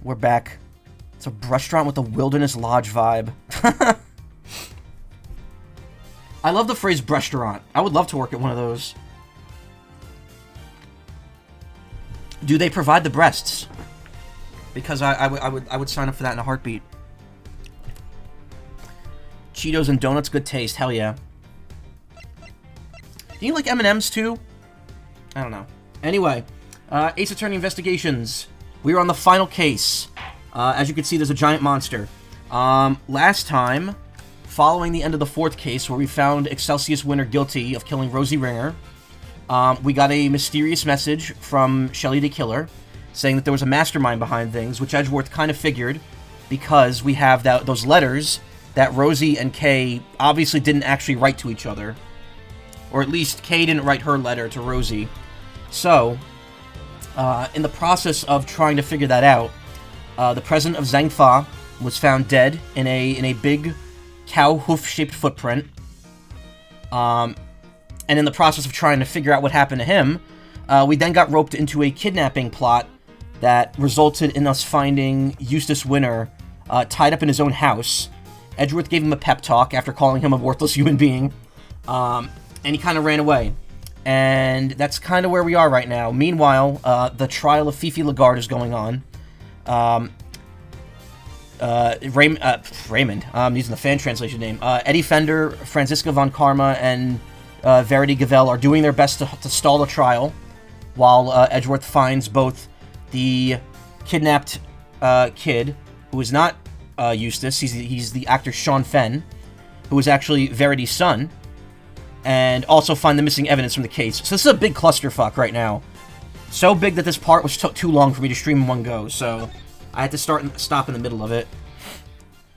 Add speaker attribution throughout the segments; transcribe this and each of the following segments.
Speaker 1: We're back. It's a restaurant with a Wilderness Lodge vibe. I love the phrase restaurant. I would love to work at one of those. Do they provide the breasts? Because I would sign up for that in a heartbeat. Cheetos and donuts, good taste. Hell yeah. Do you like M&M's too? I don't know. Anyway, Ace Attorney Investigations. We are on the final case. As you can see, there's a giant monster. Last time, following the end of the 4th case, where we found Excelsius Winter guilty of killing Rosie Ringer, we got a mysterious message from Shelley the Killer, saying that there was a mastermind behind things, which Edgeworth kind of figured, because we have those letters that Rosie and Kay obviously didn't actually write to each other. Or at least Kay didn't write her letter to Rosie. So, in the process of trying to figure that out, the president of Zhangfa was found dead in a big cow hoof-shaped footprint. And in the process of trying to figure out what happened to him, we then got roped into a kidnapping plot that resulted in us finding Eustace Winter tied up in his own house. Edgeworth gave him a pep talk after calling him a worthless human being, and he kind of ran away. And that's kind of where we are right now. Meanwhile, the trial of Fifi Lagarde is going on. Raymond, I'm using the fan translation name. Eddie Fender, Franziska von Karma, and Verity Gavell are doing their best to stall the trial, while Edgeworth finds both the kidnapped kid, who is not Eustace, he's the actor Sean Fenn, who is actually Verity's son, and also find the missing evidence from the case. So this is a big clusterfuck right now. So big that this part was took too long for me to stream in one go, so I had to stop in the middle of it.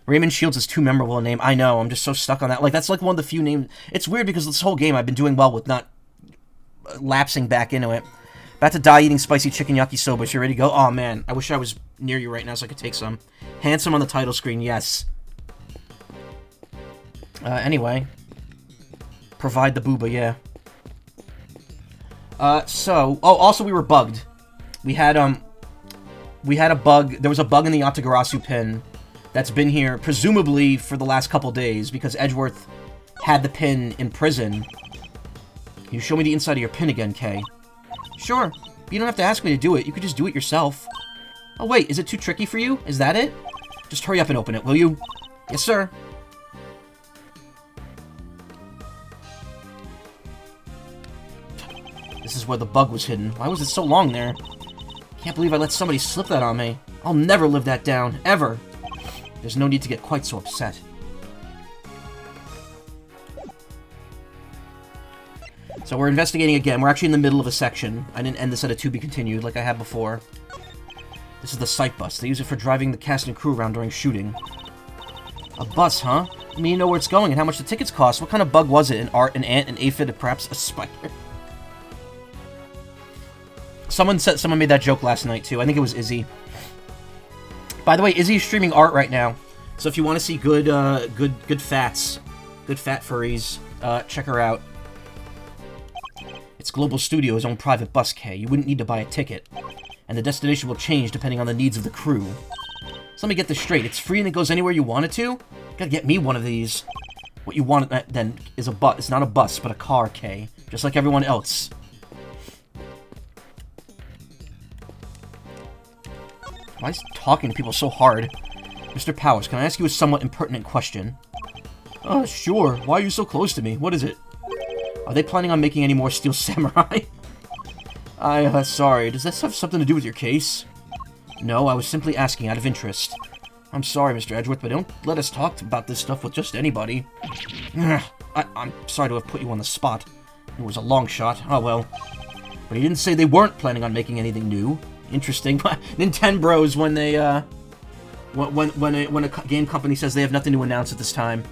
Speaker 1: Raymond Shields is too memorable a name. I know, I'm just so stuck on that. Like, that's like one of the few names. It's weird because this whole game I've been doing well with not lapsing back into it. About to die eating spicy chicken yakisoba. You ready to go? Oh man, I wish I was near you right now so I could take some. Handsome on the title screen, yes. Anyway. Provide the booba, yeah. Also we were bugged. We had a bug. There was a bug in the Yatagarasu pin that's been here, presumably for the last couple days, because Edgeworth had the pin in prison. Can you show me the inside of your pin again, Kay? Sure. You don't have to ask me to do it. You could just do it yourself. Oh, wait. Is it too tricky for you? Is that it? Just hurry up and open it, will you? Yes, sir. This is where the bug was hidden. Why was it so long there? Can't believe I let somebody slip that on me. I'll never live that down. Ever. There's no need to get quite so upset. So we're investigating again. We're actually in the middle of a section. I didn't end this at a to be continued like I had before. This is the sight bus. They use it for driving the cast and crew around during shooting. A bus, huh? I mean, you know where it's going and how much the tickets cost. What kind of bug was it? An ant, an aphid, or perhaps a spider? Someone made that joke last night, too. I think it was Izzy. By the way, Izzy is streaming art right now. So if you want to see good fat furries, check her out. It's Global Studio's own private bus, Kay. You wouldn't need to buy a ticket. And the destination will change depending on the needs of the crew. So let me get this straight. It's free and it goes anywhere you want it to? You gotta get me one of these. What you want then is a bus. It's not a bus, but a car, Kay. Just like everyone else. Why is talking to people so hard? Mr. Powers, can I ask you a somewhat impertinent question? Sure. Why are you so close to me? What is it? Are they planning on making any more Steel Samurai? Sorry. Does this have something to do with your case? No, I was simply asking out of interest. I'm sorry, Mr. Edgeworth, but don't let us talk about this stuff with just anybody. I'm sorry to have put you on the spot. It was a long shot. Oh, well. But he didn't say they weren't planning on making anything new. Interesting. Nintendo when they, when a game company says they have nothing to announce at this time.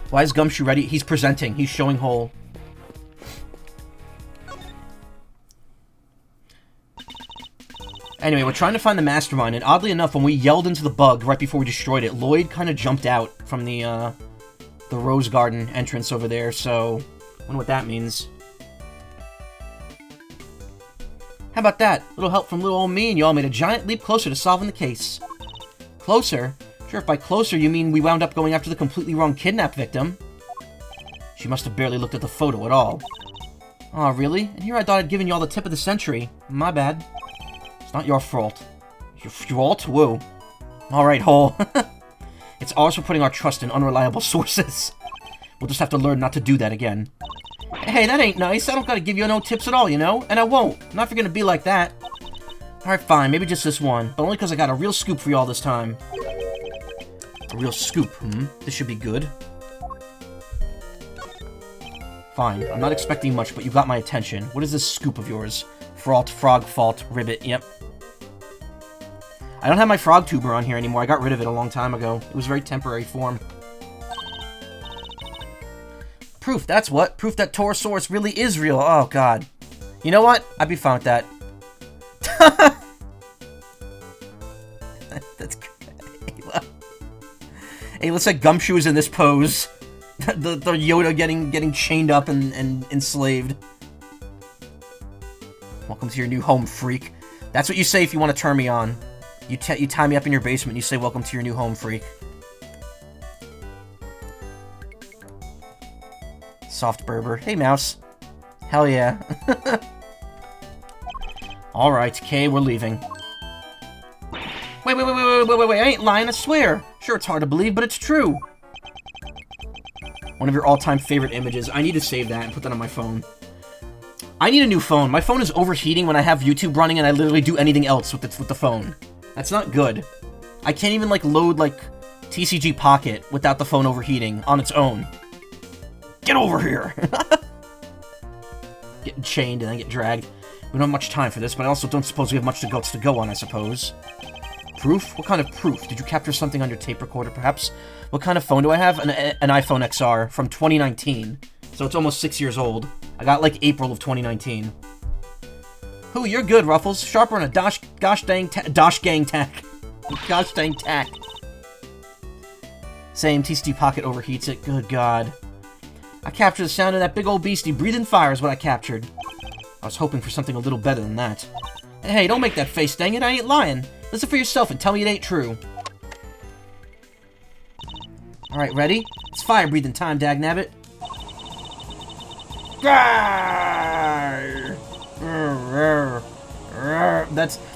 Speaker 1: Why is Gumshoe ready? He's presenting. He's showing whole. Anyway, we're trying to find the mastermind, and oddly enough, when we yelled into the bug right before we destroyed it, Lloyd kind of jumped out from the Rose Garden entrance over there, so I wonder what that means. How about that? Little help from little old me, and you all made a giant leap closer to solving the case. Closer? Sure, if by closer you mean we wound up going after the completely wrong kidnap victim. She must have barely looked at the photo at all. Aw, really? And here I thought I'd given you all the tip of the century. My bad. It's not your fault. Your fault? Whoa. Alright, Hole. It's ours for putting our trust in unreliable sources. We'll just have to learn not to do that again. Hey, that ain't nice. I don't gotta give you no tips at all, you know? And I won't. Not if you're gonna be like that. Alright, fine. Maybe just this one. But only because I got a real scoop for you all this time. A real scoop, This should be good. Fine. I'm not expecting much, but you got my attention. What is this scoop of yours? Frog, fault, ribbit, yep. I don't have my frog tuber on here anymore. I got rid of it a long time ago. It was very temporary form. Proof, that's what. Proof that Torosaurus really is real. Oh, God. You know what? I'd be fine with that. That's good. Hey, looks like Gumshoe is in this pose. the Yoda getting chained up and enslaved. Welcome to your new home, freak. That's what you say if you want to turn me on. You tie me up in your basement and you say, welcome to your new home, freak. Soft Berber. Hey, mouse. Hell yeah. Alright, Kay, we're leaving. Wait, I ain't lying, I swear. Sure, it's hard to believe, but it's true. One of your all-time favorite images. I need to save that and put that on my phone. I need a new phone. My phone is overheating when I have YouTube running and I literally do anything else with the phone. That's not good. I can't even, like, load, like, TCG Pocket without the phone overheating on its own. Get over here! Getting chained and then get dragged. We don't have much time for this, but I also don't suppose we have much to go on, I suppose. Proof? What kind of proof? Did you capture something on your tape recorder, perhaps? What kind of phone do I have? An iPhone XR from 2019. So it's almost 6 years old. I got, like, April of 2019. Ooh, you're good, Ruffles. Sharper on a gosh dang tack. Gosh dang tack. Same, TCG Pocket overheats it. Good God. I captured the sound of that big old beastie breathing fire is what I captured. I was hoping for something a little better than that. Hey, don't make that face, dang it. I ain't lying. Listen for yourself and tell me it ain't true. Alright, ready? It's fire breathing time, dagnabbit.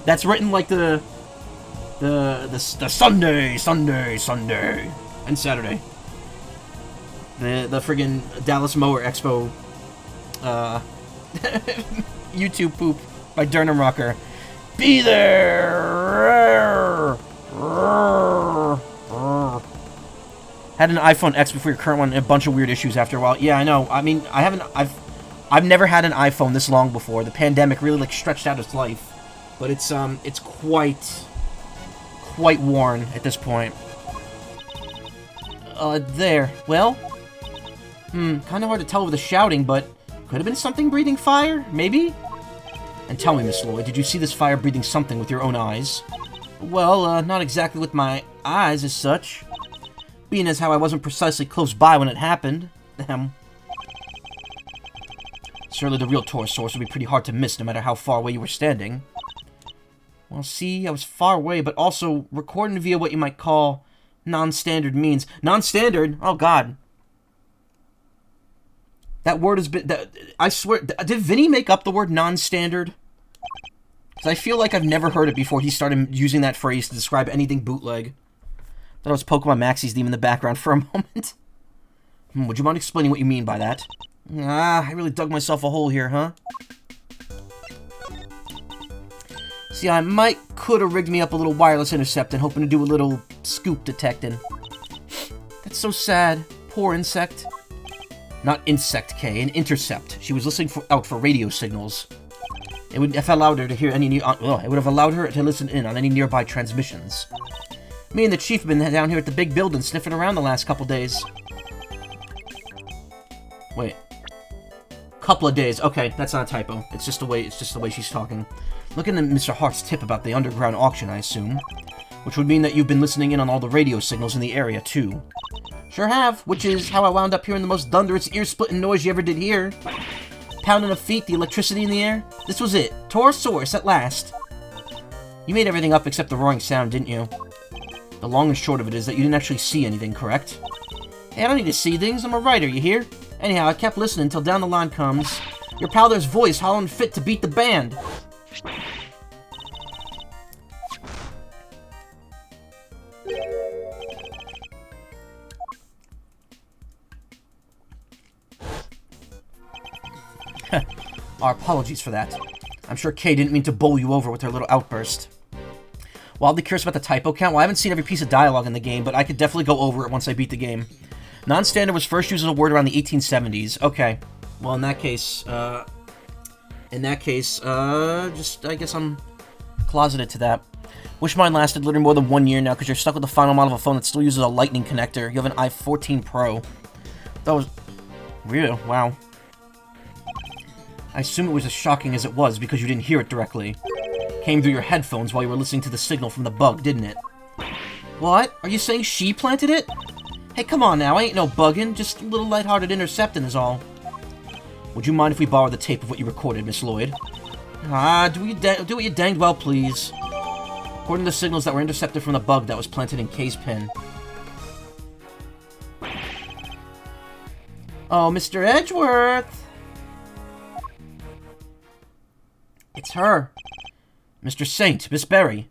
Speaker 1: That's written like the Sunday, and Saturday. The friggin' Dallas Mower Expo YouTube poop by Durham Rocker. Be there. Had an iPhone X before your current one and a bunch of weird issues after a while. Yeah, I know. I mean, I've never had an iPhone this long before. The pandemic really, like, stretched out its life. But it's quite worn at this point. There. Well, kind of hard to tell with the shouting, but could have been something breathing fire, maybe? And tell me, Miss Lloyd, did you see this fire breathing something with your own eyes? Well, not exactly with my eyes as such. Being as how I wasn't precisely close by when it happened. Surely the real Torosaurus would be pretty hard to miss no matter how far away you were standing. Well, see, I was far away, but also recording via what you might call non-standard means. Non-standard? Oh, God. That word has been... I swear... Did Vinny make up the word non-standard? Because I feel like I've never heard it before he started using that phrase to describe anything bootleg. Thought it was Pokemon Maxie's theme in the background for a moment. Would you mind explaining what you mean by that? I really dug myself a hole here, huh? See, I could have rigged me up a little wireless intercept and hoping to do a little scoop detecting. That's so sad. Poor insect. Not insect, K, an intercept. She was listening out for radio signals. It would have allowed her to hear any it would have allowed her to listen in on any nearby transmissions. Me and the chief have been down here at the big building sniffing around the last couple days. Wait. Couple of days. Okay, that's not a typo. It's just the way she's talking. Looking at Mr. Hart's tip about the underground auction, I assume. Which would mean that you've been listening in on all the radio signals in the area, too. Sure have, which is how I wound up hearing the most thunderous, ear-splitting noise you ever did hear. pounding of feet, the electricity in the air. This was it. Torosaurus at last. You made everything up except the roaring sound, didn't you? The long and short of it is that you didn't actually see anything, correct? Hey, I don't need to see things. I'm a writer, you hear? Anyhow, I kept listening until down the line comes your pal there's voice hollering fit to beat the band. Our apologies for that. I'm sure Kay didn't mean to bowl you over with her little outburst. Wildly curious about the typo count? Well, I haven't seen every piece of dialogue in the game, but I could definitely go over it once I beat the game. Non-standard was first used as a word around the 1870s. Okay. Well, in that case, just, I guess I'm closeted to that. Wish mine lasted literally more than 1 year now, because you're stuck with the final model of a phone that still uses a lightning connector. You have an i14 Pro. That was... real. Wow. I assume it was as shocking as it was because you didn't hear it directly. Came through your headphones while you were listening to the signal from the bug, didn't it? What? Are you saying she planted it? Hey, come on now, I ain't no buggin', just a little lighthearted intercepting is all. Would you mind if we borrow the tape of what you recorded, Miss Lloyd? Ah, do what you danged well, please. According to the signals that were intercepted from the bug that was planted in Kay's pin. Oh, Mr. Edgeworth! It's her. Mr. Saint, Miss Berry.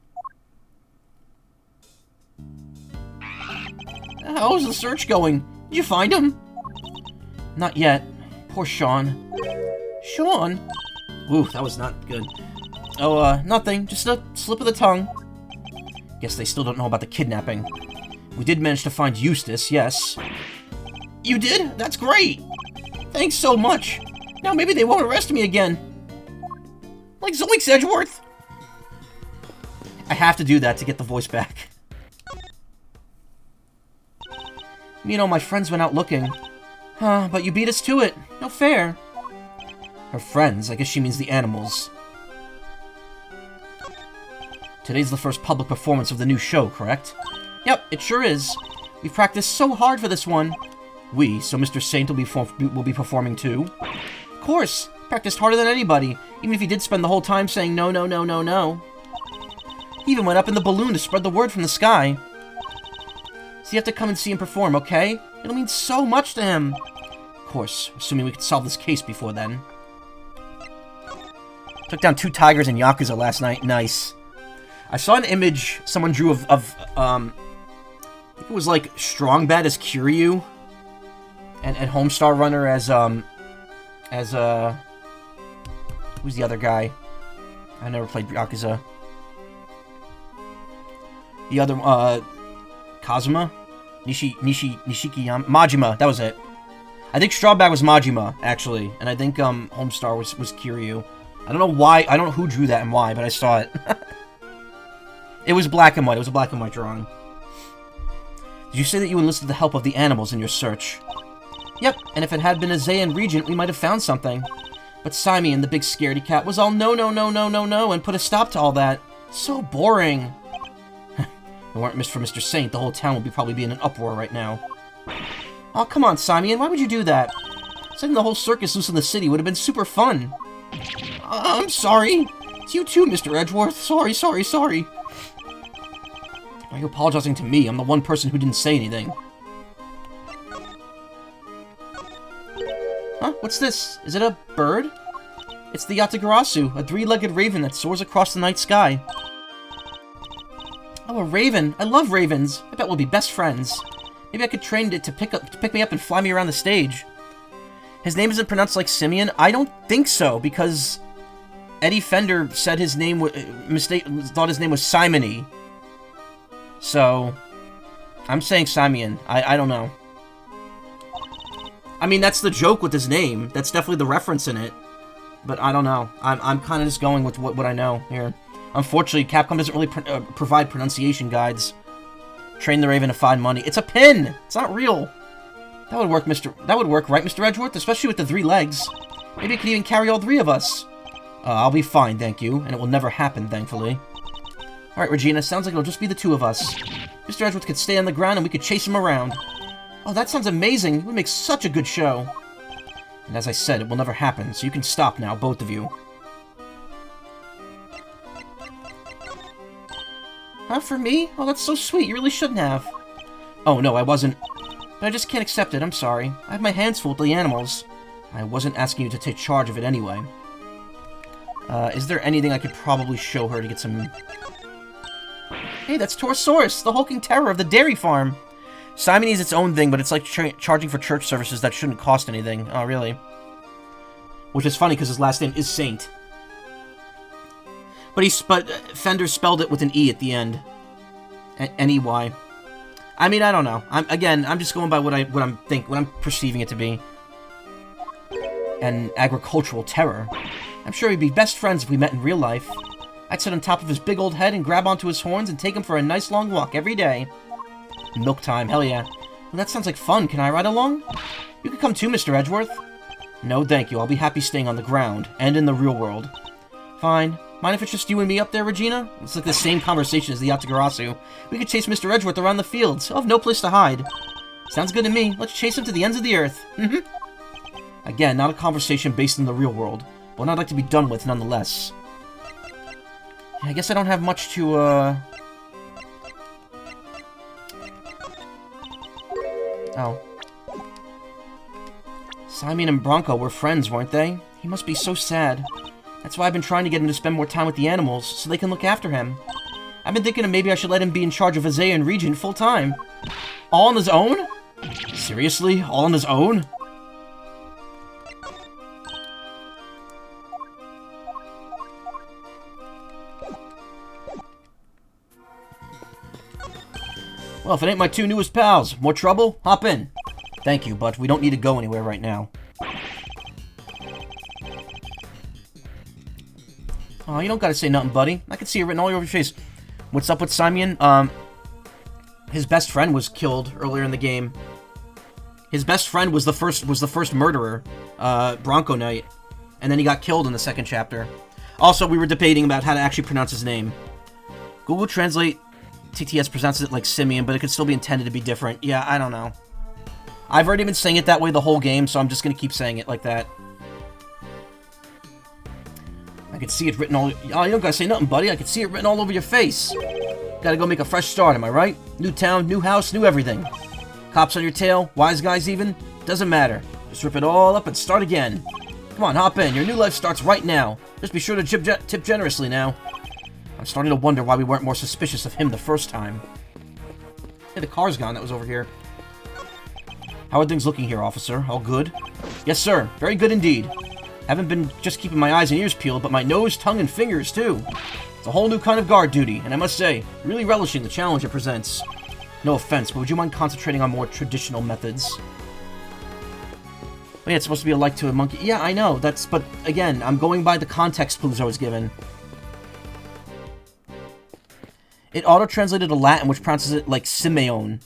Speaker 1: How's the search going? Did you find him? Not yet. Poor Sean. Sean? Ooh, that was not good. Oh, nothing. Just a slip of the tongue. Guess they still don't know about the kidnapping. We did manage to find Eustace, yes. You did? That's great! Thanks so much. Now maybe they won't arrest me again. Like Zoinks, Edgeworth! I have to do that to get the voice back. You know, my friends went out looking. But you beat us to it. No fair. Her friends? I guess she means the animals. Today's the first public performance of the new show, correct? Yep, it sure is. We've practiced so hard for this one. So Mr. Saint will be performing too? Of course! Practiced harder than anybody, even if he did spend the whole time saying no, no, no, no, no. He even went up in the balloon to spread the word from the sky. So you have to come and see him perform, okay? It'll mean so much to him. Of course, assuming we could solve this case before then. Took down 2 tigers in Yakuza last night. Nice. I saw an image someone drew of I think it was like Strong Bad as Kiryu, and Homestar Runner as who's the other guy? I never played Yakuza. The other, Kazuma? Nishikiyama? Majima, that was it. I think Straw Bag was Majima, actually, and I think, Homestar was Kiryu. I don't know why, I don't know who drew that and why, but I saw it. It was black and white, it was a black and white drawing. Did you say that you enlisted the help of the animals in your search? Yep, and if it had been a Zayan Regent, we might have found something. But Simeon, the big scaredy cat, was all no, no, no, no, no, no, and put a stop to all that. So boring. If it weren't for Mr. Saint, the whole town would probably be in an uproar right now. Oh, come on, Simeon, why would you do that? Setting the whole circus loose in the city would have been super fun. I'm sorry. It's you too, Mr. Edgeworth. Sorry, sorry, sorry. Why are you apologizing to me? I'm the one person who didn't say anything. Huh? What's this? Is it a bird? It's the Yatagarasu, a 3-legged raven that soars across the night sky. Oh, a raven. I love ravens. I bet we'll be best friends. Maybe I could train it to pick me up and fly me around the stage. His name isn't pronounced like Simeon? I don't think so, because Eddie Fender said his name thought his name was Simony. So, I'm saying Simeon. I don't know. I mean, that's the joke with his name. That's definitely the reference in it. But I don't know. I'm kind of just going with what I know here. Unfortunately, Capcom doesn't really provide pronunciation guides. Train the Raven to find money. It's a pin! It's not real. That would work, right, Mr. Edgeworth? Especially with the 3 legs. Maybe it could even carry all 3 of us. I'll be fine, thank you. And it will never happen, thankfully. Alright, Regina, sounds like it'll just be the 2 of us. Mr. Edgeworth could stay on the ground and we could chase him around. Oh, that sounds amazing. It would make such a good show. And as I said, it will never happen, so you can stop now, both of you. Huh, for me? Oh, that's so sweet. You really shouldn't have. Oh, no, I wasn't. But I just can't accept it. I'm sorry. I have my hands full with the animals. I wasn't asking you to take charge of it anyway. Is there anything I could probably show her to get some... Hey, that's Torosaurus, the hulking terror of the dairy farm. Simon is its own thing, but it's like charging for church services that shouldn't cost anything. Oh, really? Which is funny, because his last name is Saint. But Fender spelled it with an E at the end. N-E-Y. I mean, I don't know. I'm just going by what I'm perceiving it to be. An agricultural terror. I'm sure we'd be best friends if we met in real life. I'd sit on top of his big old head and grab onto his horns and take him for a nice long walk every day. Milk time, hell yeah. Well, that sounds like fun. Can I ride along? You could come too, Mr. Edgeworth. No, thank you. I'll be happy staying on the ground, and in the real world. Fine. Mind if it's just you and me up there, Regina? It's like the same conversation as the Yatagarasu. We could chase Mr. Edgeworth around the fields. I'll have no place to hide. Sounds good to me. Let's chase him to the ends of the earth. Again, not a conversation based in the real world. One I'd like to be done with, nonetheless. Yeah, I guess I don't have much to, Oh. Simon and Bronco were friends, weren't they? He must be so sad. That's why I've been trying to get him to spend more time with the animals, so they can look after him. I've been thinking maybe I should let him be in charge of Azea and Region full-time. All on his own? Seriously? All on his own? Well, if it ain't my two newest pals, more trouble? Hop in. Thank you, but we don't need to go anywhere right now. Oh, you don't gotta say nothing, buddy. I can see it written all over your face. What's up with Simon? His best friend was killed earlier in the game. His best friend was the first murderer, Bronco Knight, and then he got killed in the second chapter. Also, we were debating about how to actually pronounce his name. Google Translate TTS pronounces it like Simeon, but it could still be intended to be different. Yeah, I don't know. I've already been saying it that way the whole game, so I'm just gonna keep saying it like that. I can see it written all... Oh, you don't gotta say nothing, buddy. I can see it written all over your face. Gotta go make a fresh start, am I right? New town, new house, new everything. Cops on your tail, wise guys even. Doesn't matter. Just rip it all up and start again. Come on, hop in. Your new life starts right now. Just be sure to tip generously now. I'm starting to wonder why we weren't more suspicious of him the first time. Hey, the car's gone that was over here. How are things looking here, officer? All good? Yes, sir. Very good indeed. Haven't been just keeping my eyes and ears peeled, but my nose, tongue, and fingers, too. It's a whole new kind of guard duty, and I must say, really relishing the challenge it presents. No offense, but would you mind concentrating on more traditional methods? Oh, yeah, it's supposed to be a like to a monkey. Yeah, I know. But again, I'm going by the context clues I was given. It auto-translated to Latin, which pronounces it like Simeon.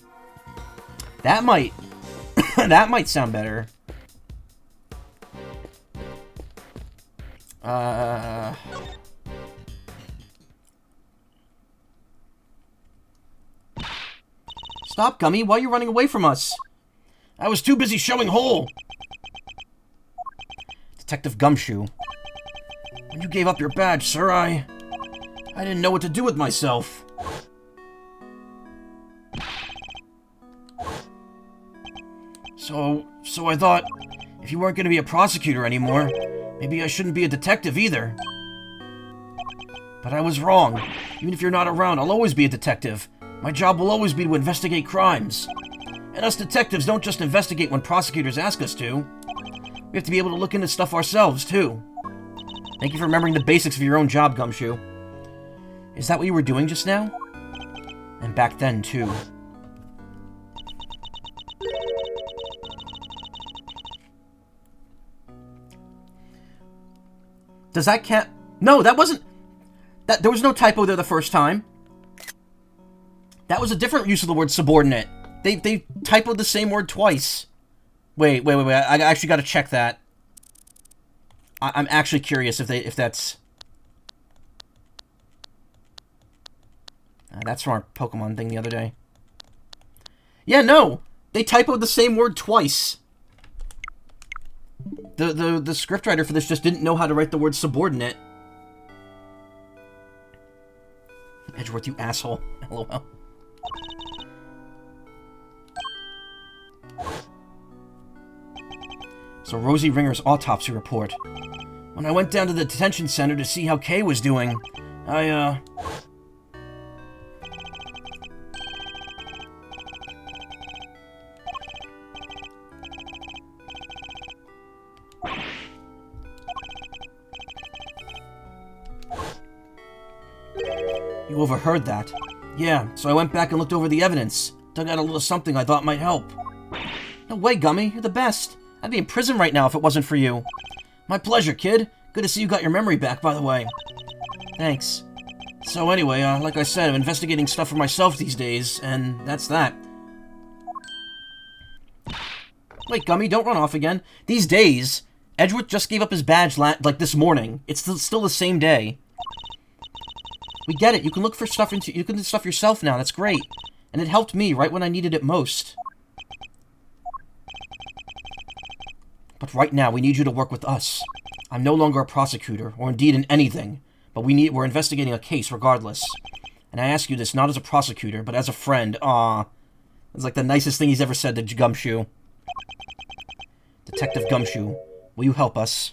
Speaker 1: That might... that might sound better. Stop, Gummy. Why are you running away from us? I was too busy showing hole. Detective Gumshoe. When you gave up your badge, sir, I didn't know what to do with myself. So I thought, if you weren't going to be a prosecutor anymore, maybe I shouldn't be a detective either. But I was wrong. Even if you're not around, I'll always be a detective. My job will always be to investigate crimes. And us detectives don't just investigate when prosecutors ask us to. We have to be able to look into stuff ourselves, too. Thank you for remembering the basics of your own job, Gumshoe. Is that what you were doing just now? And back then, too. Does that count? No, that wasn't... There was no typo there the first time. That was a different use of the word subordinate. They typoed the same word twice. Wait. I actually got to check that. I'm actually curious if that's... That's from our Pokemon thing the other day. Yeah, no! They typoed the same word twice. The scriptwriter for this just didn't know how to write the word subordinate. Edgeworth, you asshole. LOL. So Rosie Ringer's autopsy report. When I went down to the detention center to see how Kay was doing, You overheard that? Yeah, so I went back and looked over the evidence. Dug out a little something I thought might help. No way, Gummy. You're the best. I'd be in prison right now if it wasn't for you. My pleasure, kid. Good to see you got your memory back, by the way. Thanks. So anyway, like I said, I'm investigating stuff for myself these days, and that's that. Wait, Gummy, don't run off again. These days, Edgeworth just gave up his badge like this morning. It's still the same day. We get it. You can look for stuff you can do stuff yourself now. That's great. And it helped me right when I needed it most. But right now, we need you to work with us. I'm no longer a prosecutor, or indeed in anything, but we're investigating a case regardless. And I ask you this not as a prosecutor, but as a friend. Aw. It's like the nicest thing he's ever said to Gumshoe. Detective Gumshoe, will you help us?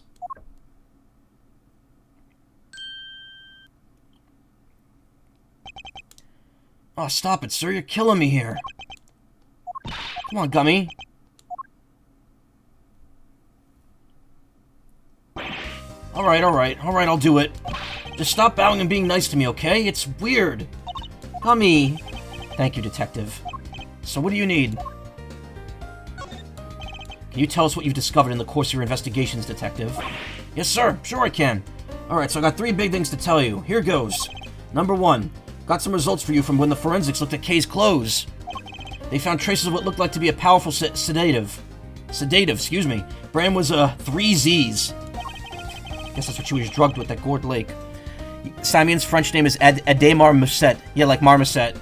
Speaker 1: Oh, stop it, sir. You're killing me here. Come on, Gummy. Alright, I'll do it. Just stop bowing and being nice to me, okay? It's weird. Gummy. Thank you, Detective. So what do you need? Can you tell us what you've discovered in the course of your investigations, Detective? Yes, sir. Sure I can. Alright, so I got 3 big things to tell you. Here goes. Number 1. Got some results for you from when the forensics looked at Kay's clothes. They found traces of what looked like to be a powerful sedative. Excuse me. Brand was 3 Z's. Guess that's what she was drugged with at Gourd Lake. Samian's French name is Ade Marmoset. Yeah, like Marmoset.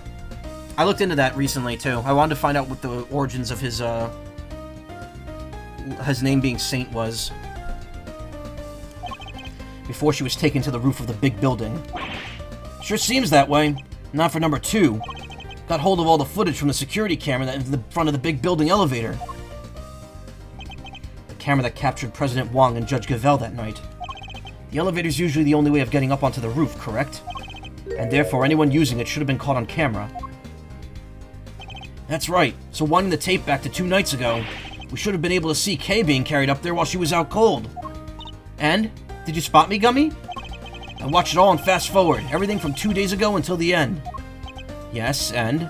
Speaker 1: I looked into that recently, too. I wanted to find out what the origins of his name being Saint was. Before she was taken to the roof of the big building. Sure seems that way. Not for number 2. Got hold of all the footage from the security camera in the front of the big building elevator. The camera that captured President Wong and Judge Gavelle that night. The elevator's usually the only way of getting up onto the roof, correct? And therefore, anyone using it should have been caught on camera. That's right. So winding the tape back to 2 nights ago, we should have been able to see Kay being carried up there while she was out cold. And? Did you spot me, Gummy? I watched it all and fast forward. Everything from 2 days ago until the end. Yes, and?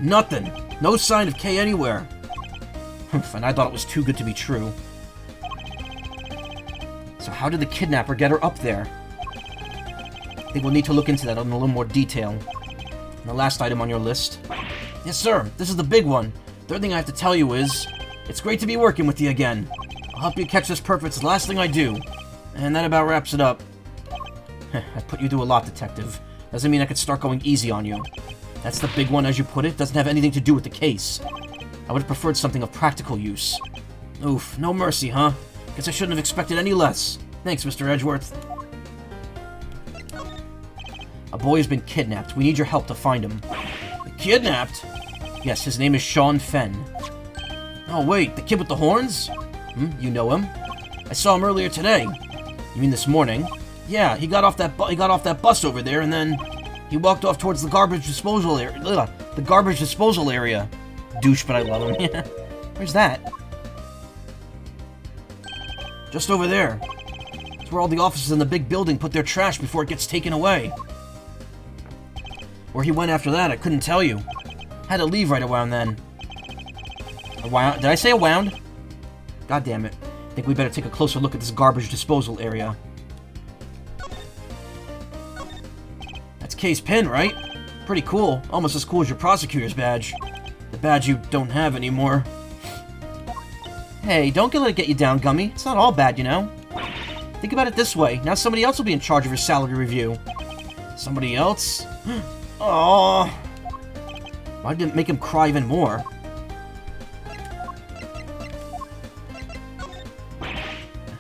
Speaker 1: Nothing. No sign of Kay anywhere. And I thought it was too good to be true. So how did the kidnapper get her up there? I think we'll need to look into that in a little more detail. And the last item on your list. Yes, sir. This is the big one. Third thing I have to tell you is, it's great to be working with you again. I'll help you catch this perp. It's the last thing I do. And that about wraps it up. I put you through a lot, Detective. Doesn't mean I could start going easy on you. That's the big one, as you put it. Doesn't have anything to do with the case. I would have preferred something of practical use. Oof, no mercy, huh? Guess I shouldn't have expected any less. Thanks, Mr. Edgeworth. A boy has been kidnapped. We need your help to find him. Kidnapped? Yes, his name is Sean Fenn. Oh, wait, the kid with the horns? You know him? I saw him earlier today. You mean this morning? Yeah, he got off that bus over there, and then he walked off towards the garbage disposal area. The garbage disposal area. Douche, but I love him. Yeah. Where's that? Just over there. It's where all the officers in the big building put their trash before it gets taken away. Where he went after that, I couldn't tell you. Had to leave right around then. Did I say around? God damn it. I think we better take a closer look at this garbage disposal area. That's Kay's pin, right? Pretty cool. Almost as cool as your prosecutor's badge. The badge you don't have anymore. Hey, don't let it get you down, Gummy. It's not all bad, you know? Think about it this way. Now somebody else will be in charge of your salary review. Somebody else? Aww. Why didn't it make him cry even more?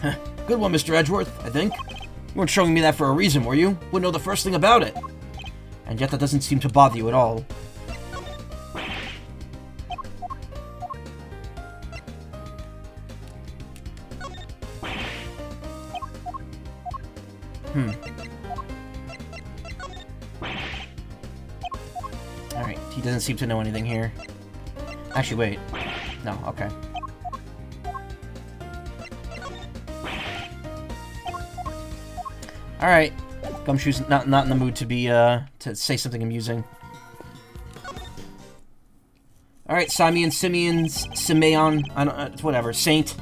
Speaker 1: Good one, Mr. Edgeworth, I think. You weren't showing me that for a reason, were you? Wouldn't know the first thing about it. And yet that doesn't seem to bother you at all. Alright, he doesn't seem to know anything here. Actually, wait. No, okay. Alright. Gumshoe's not in the mood to be, to say something amusing. Alright, Simeon, I don't, whatever, Saint.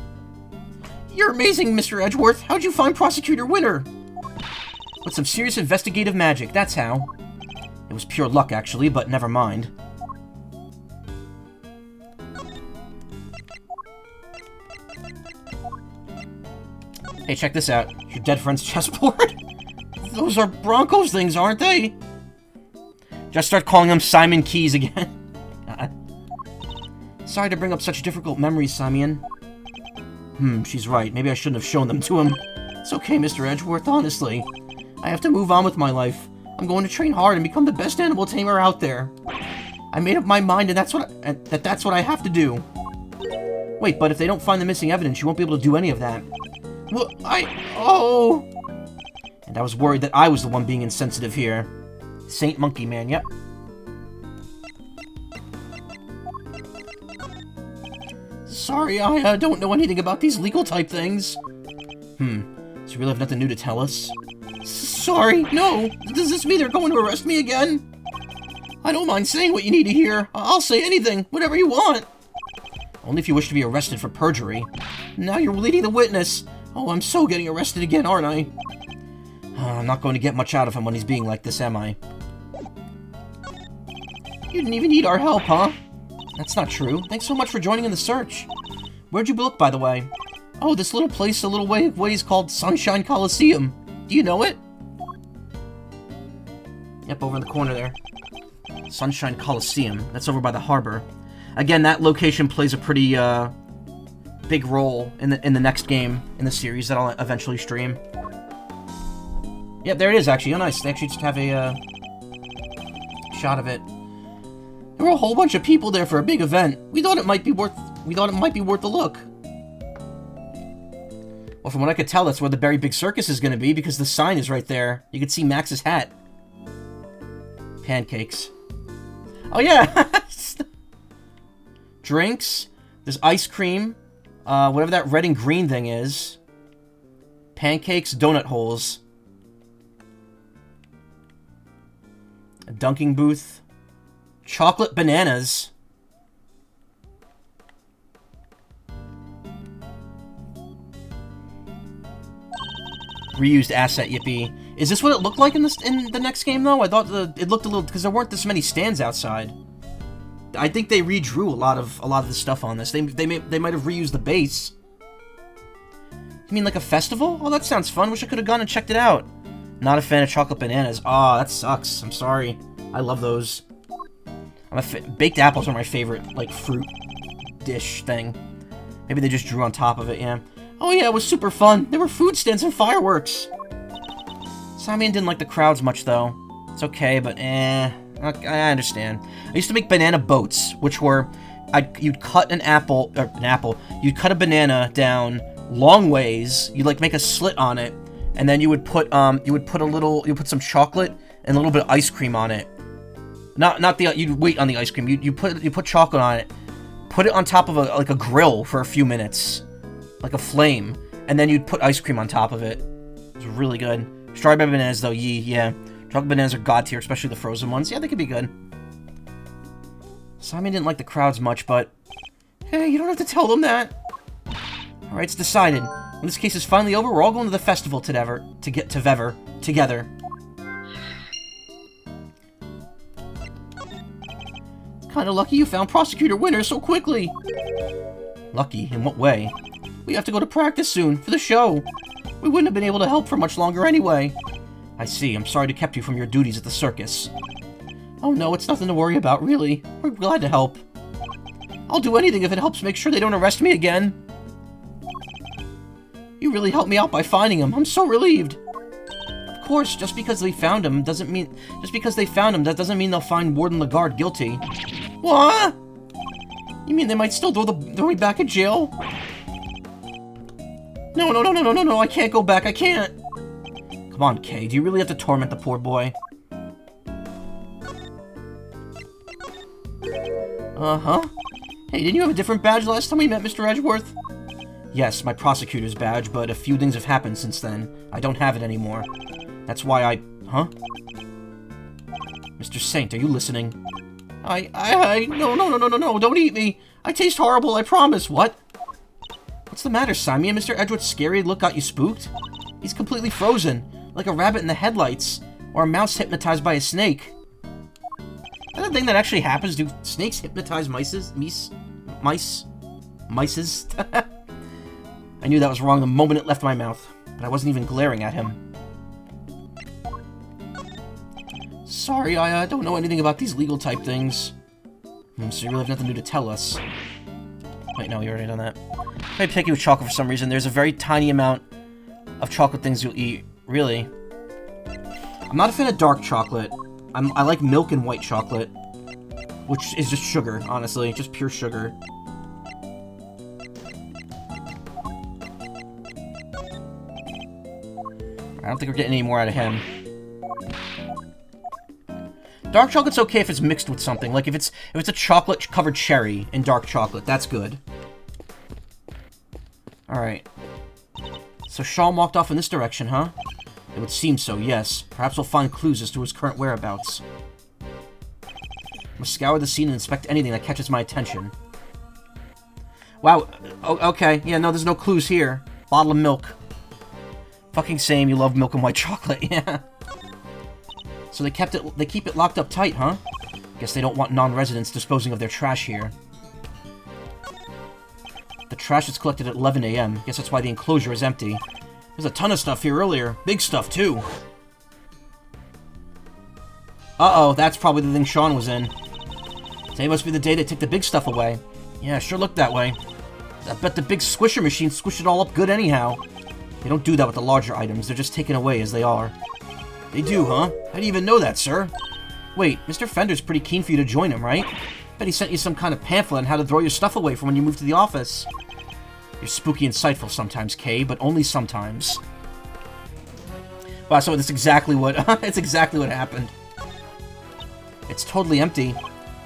Speaker 1: You're amazing, Mr. Edgeworth. How'd you find Prosecutor Winter? With some serious investigative magic, that's how. It was pure luck, actually, but never mind. Hey, check this out. Your dead friend's chessboard? Those are Broncos things, aren't they? Just start calling them Simon Keys again. God. Sorry to bring up such difficult memories, Simeon. She's right. Maybe I shouldn't have shown them to him. It's okay, Mr. Edgeworth, honestly. I have to move on with my life. I'm going to train hard and become the best animal tamer out there. I made up my mind, and that's what I have to do. Wait, but if they don't find the missing evidence, you won't be able to do any of that. Well, oh! And I was worried that I was the one being insensitive here. Saint Monkey Man, yep. Sorry, I don't know anything about these legal type things. So you really have nothing new to tell us? Sorry, no. Does this mean they're going to arrest me again? I don't mind saying what you need to hear. I'll say anything, whatever you want. Only if you wish to be arrested for perjury. Now you're leading the witness. Oh, I'm so getting arrested again, aren't I? I'm not going to get much out of him when he's being like this, am I? You didn't even need our help, huh? That's not true. Thanks so much for joining in the search. Where'd you look, by the way? Oh, this little place a little ways called Sunshine Coliseum. Do you know it? Yep, over in the corner there. Sunshine Coliseum. That's over by the harbor. Again, that location plays a pretty, big role in the next game in the series that I'll eventually stream. Yep, there it is, actually. Oh, nice. They actually just have a, shot of it. There were a whole bunch of people there for a big event. We thought it might be worth a look. Well, from what I could tell, that's where the very big circus is going to be, because the sign is right there. You can see Max's hat. Pancakes. Oh, yeah! Drinks. There's ice cream. Whatever that red and green thing is. Pancakes, donut holes. A dunking booth. Chocolate bananas. Reused asset, yippee. Is this what it looked like in the next game, though? I thought it looked a little, because there weren't this many stands outside. I think they redrew a lot of the stuff on this. They might have reused the base. You mean like a festival? Oh, that sounds fun. Wish I could have gone and checked it out. Not a fan of chocolate bananas. Aw, that sucks. I'm sorry. I love those. Baked apples are my favorite, like, fruit dish thing. Maybe they just drew on top of it, yeah. Oh yeah, it was super fun. There were food stands and fireworks. Simeon didn't like the crowds much, though. It's okay, but I understand. I used to make banana boats, which were... You'd cut you'd cut a banana down long ways, you'd, like, make a slit on it, and then you would put some chocolate and a little bit of ice cream on it. You'd wait on the ice cream. You put chocolate on it, put it on top of a grill for a few minutes, like a flame, and then you'd put ice cream on top of it. It was really good. Strawberry bananas, though, yeah. Chocolate bananas are god tier, especially the frozen ones. Yeah, they could be good. Simon didn't like the crowds much, but... Hey, you don't have to tell them that. Alright, it's decided. When this case is finally over, we're all going to the festival together. It's kinda lucky you found Prosecutor Winter so quickly. Lucky? In what way? We have to go to practice soon, for the show. We wouldn't have been able to help for much longer anyway. I see. I'm sorry to kept you from your duties at the circus. Oh no, it's nothing to worry about, really. We're glad to help. I'll do anything if it helps make sure they don't arrest me again. You really helped me out by finding him. I'm so relieved. Of course, just because they found him, that doesn't mean they'll find Warden Lagarde guilty. What? You mean they might still throw me back in jail? No, I can't go back, I can't. Come on, Kay, do you really have to torment the poor boy? Uh-huh. Hey, didn't you have a different badge last time we met, Mr. Edgeworth? Yes, my Prosecutor's badge, but a few things have happened since then. I don't have it anymore. That's why I... Huh? Mr. Saint, are you listening? No, don't eat me! I taste horrible, I promise! What? What's the matter, Simon? Mr. Edgeworth's scary look got you spooked? He's completely frozen, like a rabbit in the headlights, or a mouse hypnotized by a snake. Is that a thing that actually happens? Do snakes hypnotize mice? Mices? I knew that was wrong the moment it left my mouth, but I wasn't even glaring at him. Sorry, I don't know anything about these legal type things. So you really have nothing new to tell us. Wait, no, you already done that. I'm very picky with chocolate for some reason. There's a very tiny amount of chocolate things you'll eat. Really. I'm not a fan of dark chocolate. I like milk and white chocolate, which is just sugar, honestly. Just pure sugar. I don't think we're getting any more out of him. Dark chocolate's okay if it's mixed with something. Like if it's a chocolate-covered cherry in dark chocolate, that's good. Alright. So Sean walked off in this direction, huh? It would seem so, yes. Perhaps we'll find clues as to his current whereabouts. Must scour the scene and inspect anything that catches my attention. Wow. Okay. Yeah, no, there's no clues here. Bottle of milk. Fucking same, you love milk and white chocolate, yeah. So they keep it locked up tight, huh? Guess they don't want non-residents disposing of their trash here. The trash is collected at 11 AM. Guess that's why the enclosure is empty. There's a ton of stuff here earlier. Big stuff, too. Uh-oh, that's probably the thing Sean was in. Today must be the day they take the big stuff away. Yeah, sure looked that way. I bet the big squisher machine squished it all up good anyhow. They don't do that with the larger items. They're just taken away as they are. They do, huh? How do you even know that, sir? Wait, Mr. Fender's pretty keen for you to join him, right? Bet he sent you some kind of pamphlet on how to throw your stuff away from when you move to the office. You're spooky insightful sometimes, Kay, but only sometimes. Wow, so that's exactly what... it's exactly what happened. It's totally empty.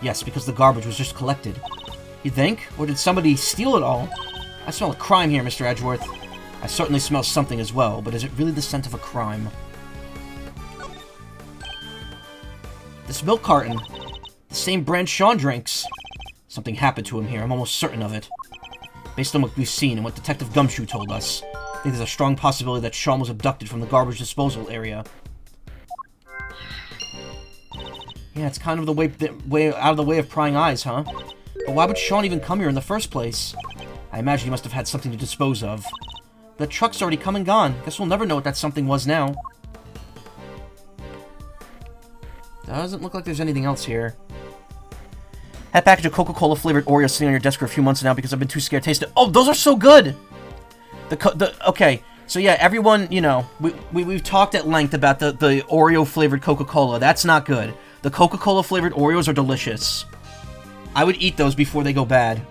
Speaker 1: Yes, because the garbage was just collected. You think? Or did somebody steal it all? I smell a crime here, Mr. Edgeworth. I certainly smell something as well, but is it really the scent of a crime? This milk carton. The same brand Sean drinks. Something happened to him here, I'm almost certain of it. Based on what we've seen and what Detective Gumshoe told us, I think there's a strong possibility that Sean was abducted from the garbage disposal area. Yeah, it's kind of the way out of the way of prying eyes, huh? But why would Sean even come here in the first place? I imagine he must have had something to dispose of. The truck's already come and gone. Guess we'll never know what that something was now. Doesn't look like there's anything else here. That package of Coca-Cola flavored Oreos sitting on your desk for a few months now because I've been too scared to taste it. Oh, those are so good! Okay, so yeah, everyone, you know, we've talked at length about the Oreo flavored Coca-Cola. That's not good. The Coca-Cola flavored Oreos are delicious. I would eat those before they go bad.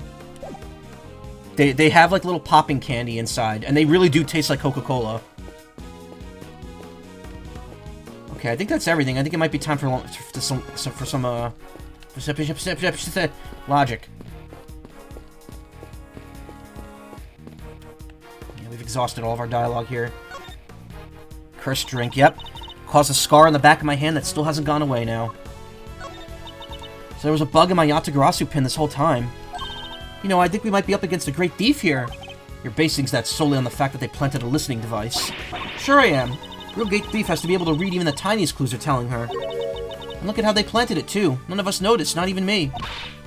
Speaker 1: They have like little popping candy inside, and they really do taste like Coca-Cola. Okay, I think that's everything. I think it might be time for some logic. Yeah, we've exhausted all of our dialogue here. Cursed drink, yep. Caused a scar on the back of my hand that still hasn't gone away now. So there was a bug in my Yatagarasu pin this whole time. You know, I think we might be up against a great thief here. You're basing that solely on the fact that they planted a listening device. Sure I am. Real great thief has to be able to read even the tiniest clues they're telling her. And look at how they planted it, too. None of us noticed, not even me.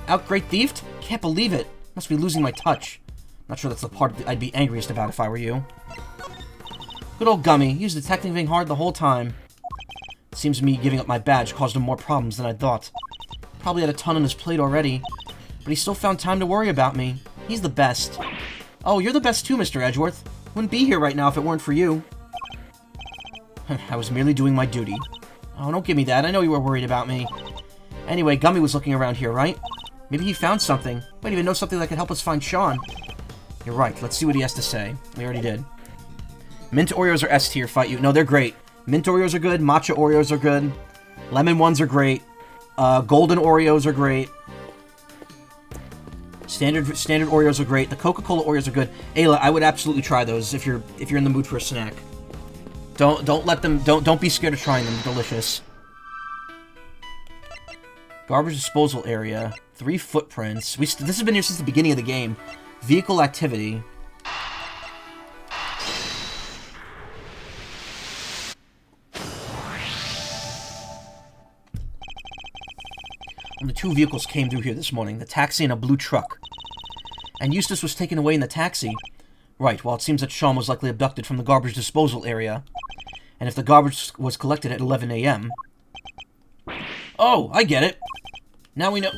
Speaker 1: Out great thiefed? Can't believe it. Must be losing my touch. Not sure that's the part I'd be angriest about if I were you. Good old Gummy. He was detecting hard the whole time. It seems me giving up my badge caused him more problems than I thought. Probably had a ton on his plate already. But he still found time to worry about me. He's the best. Oh, you're the best too, Mr. Edgeworth. Wouldn't be here right now if it weren't for you. I was merely doing my duty. Oh, don't give me that. I know you were worried about me. Anyway, Gummy was looking around here, right? Maybe he found something. Might even know something that could help us find Sean. You're right. Let's see what he has to say. We already did. Mint Oreos are S tier. Fight you. No, they're great. Mint Oreos are good. Matcha Oreos are good. Lemon ones are great. Golden Oreos are great. Standard Oreos are great. The Coca-Cola Oreos are good. Ayla, I would absolutely try those if you're in the mood for a snack. Don't let them. Don't be scared of trying them. They're delicious. Garbage disposal area. 3 footprints. This has been here since the beginning of the game. Vehicle activity. Only 2 vehicles came through here this morning. The taxi and a blue truck. And Eustace was taken away in the taxi. Right, well, it seems that Sean was likely abducted from the garbage disposal area. And if the garbage was collected at 11 a.m. Oh, I get it. Now we know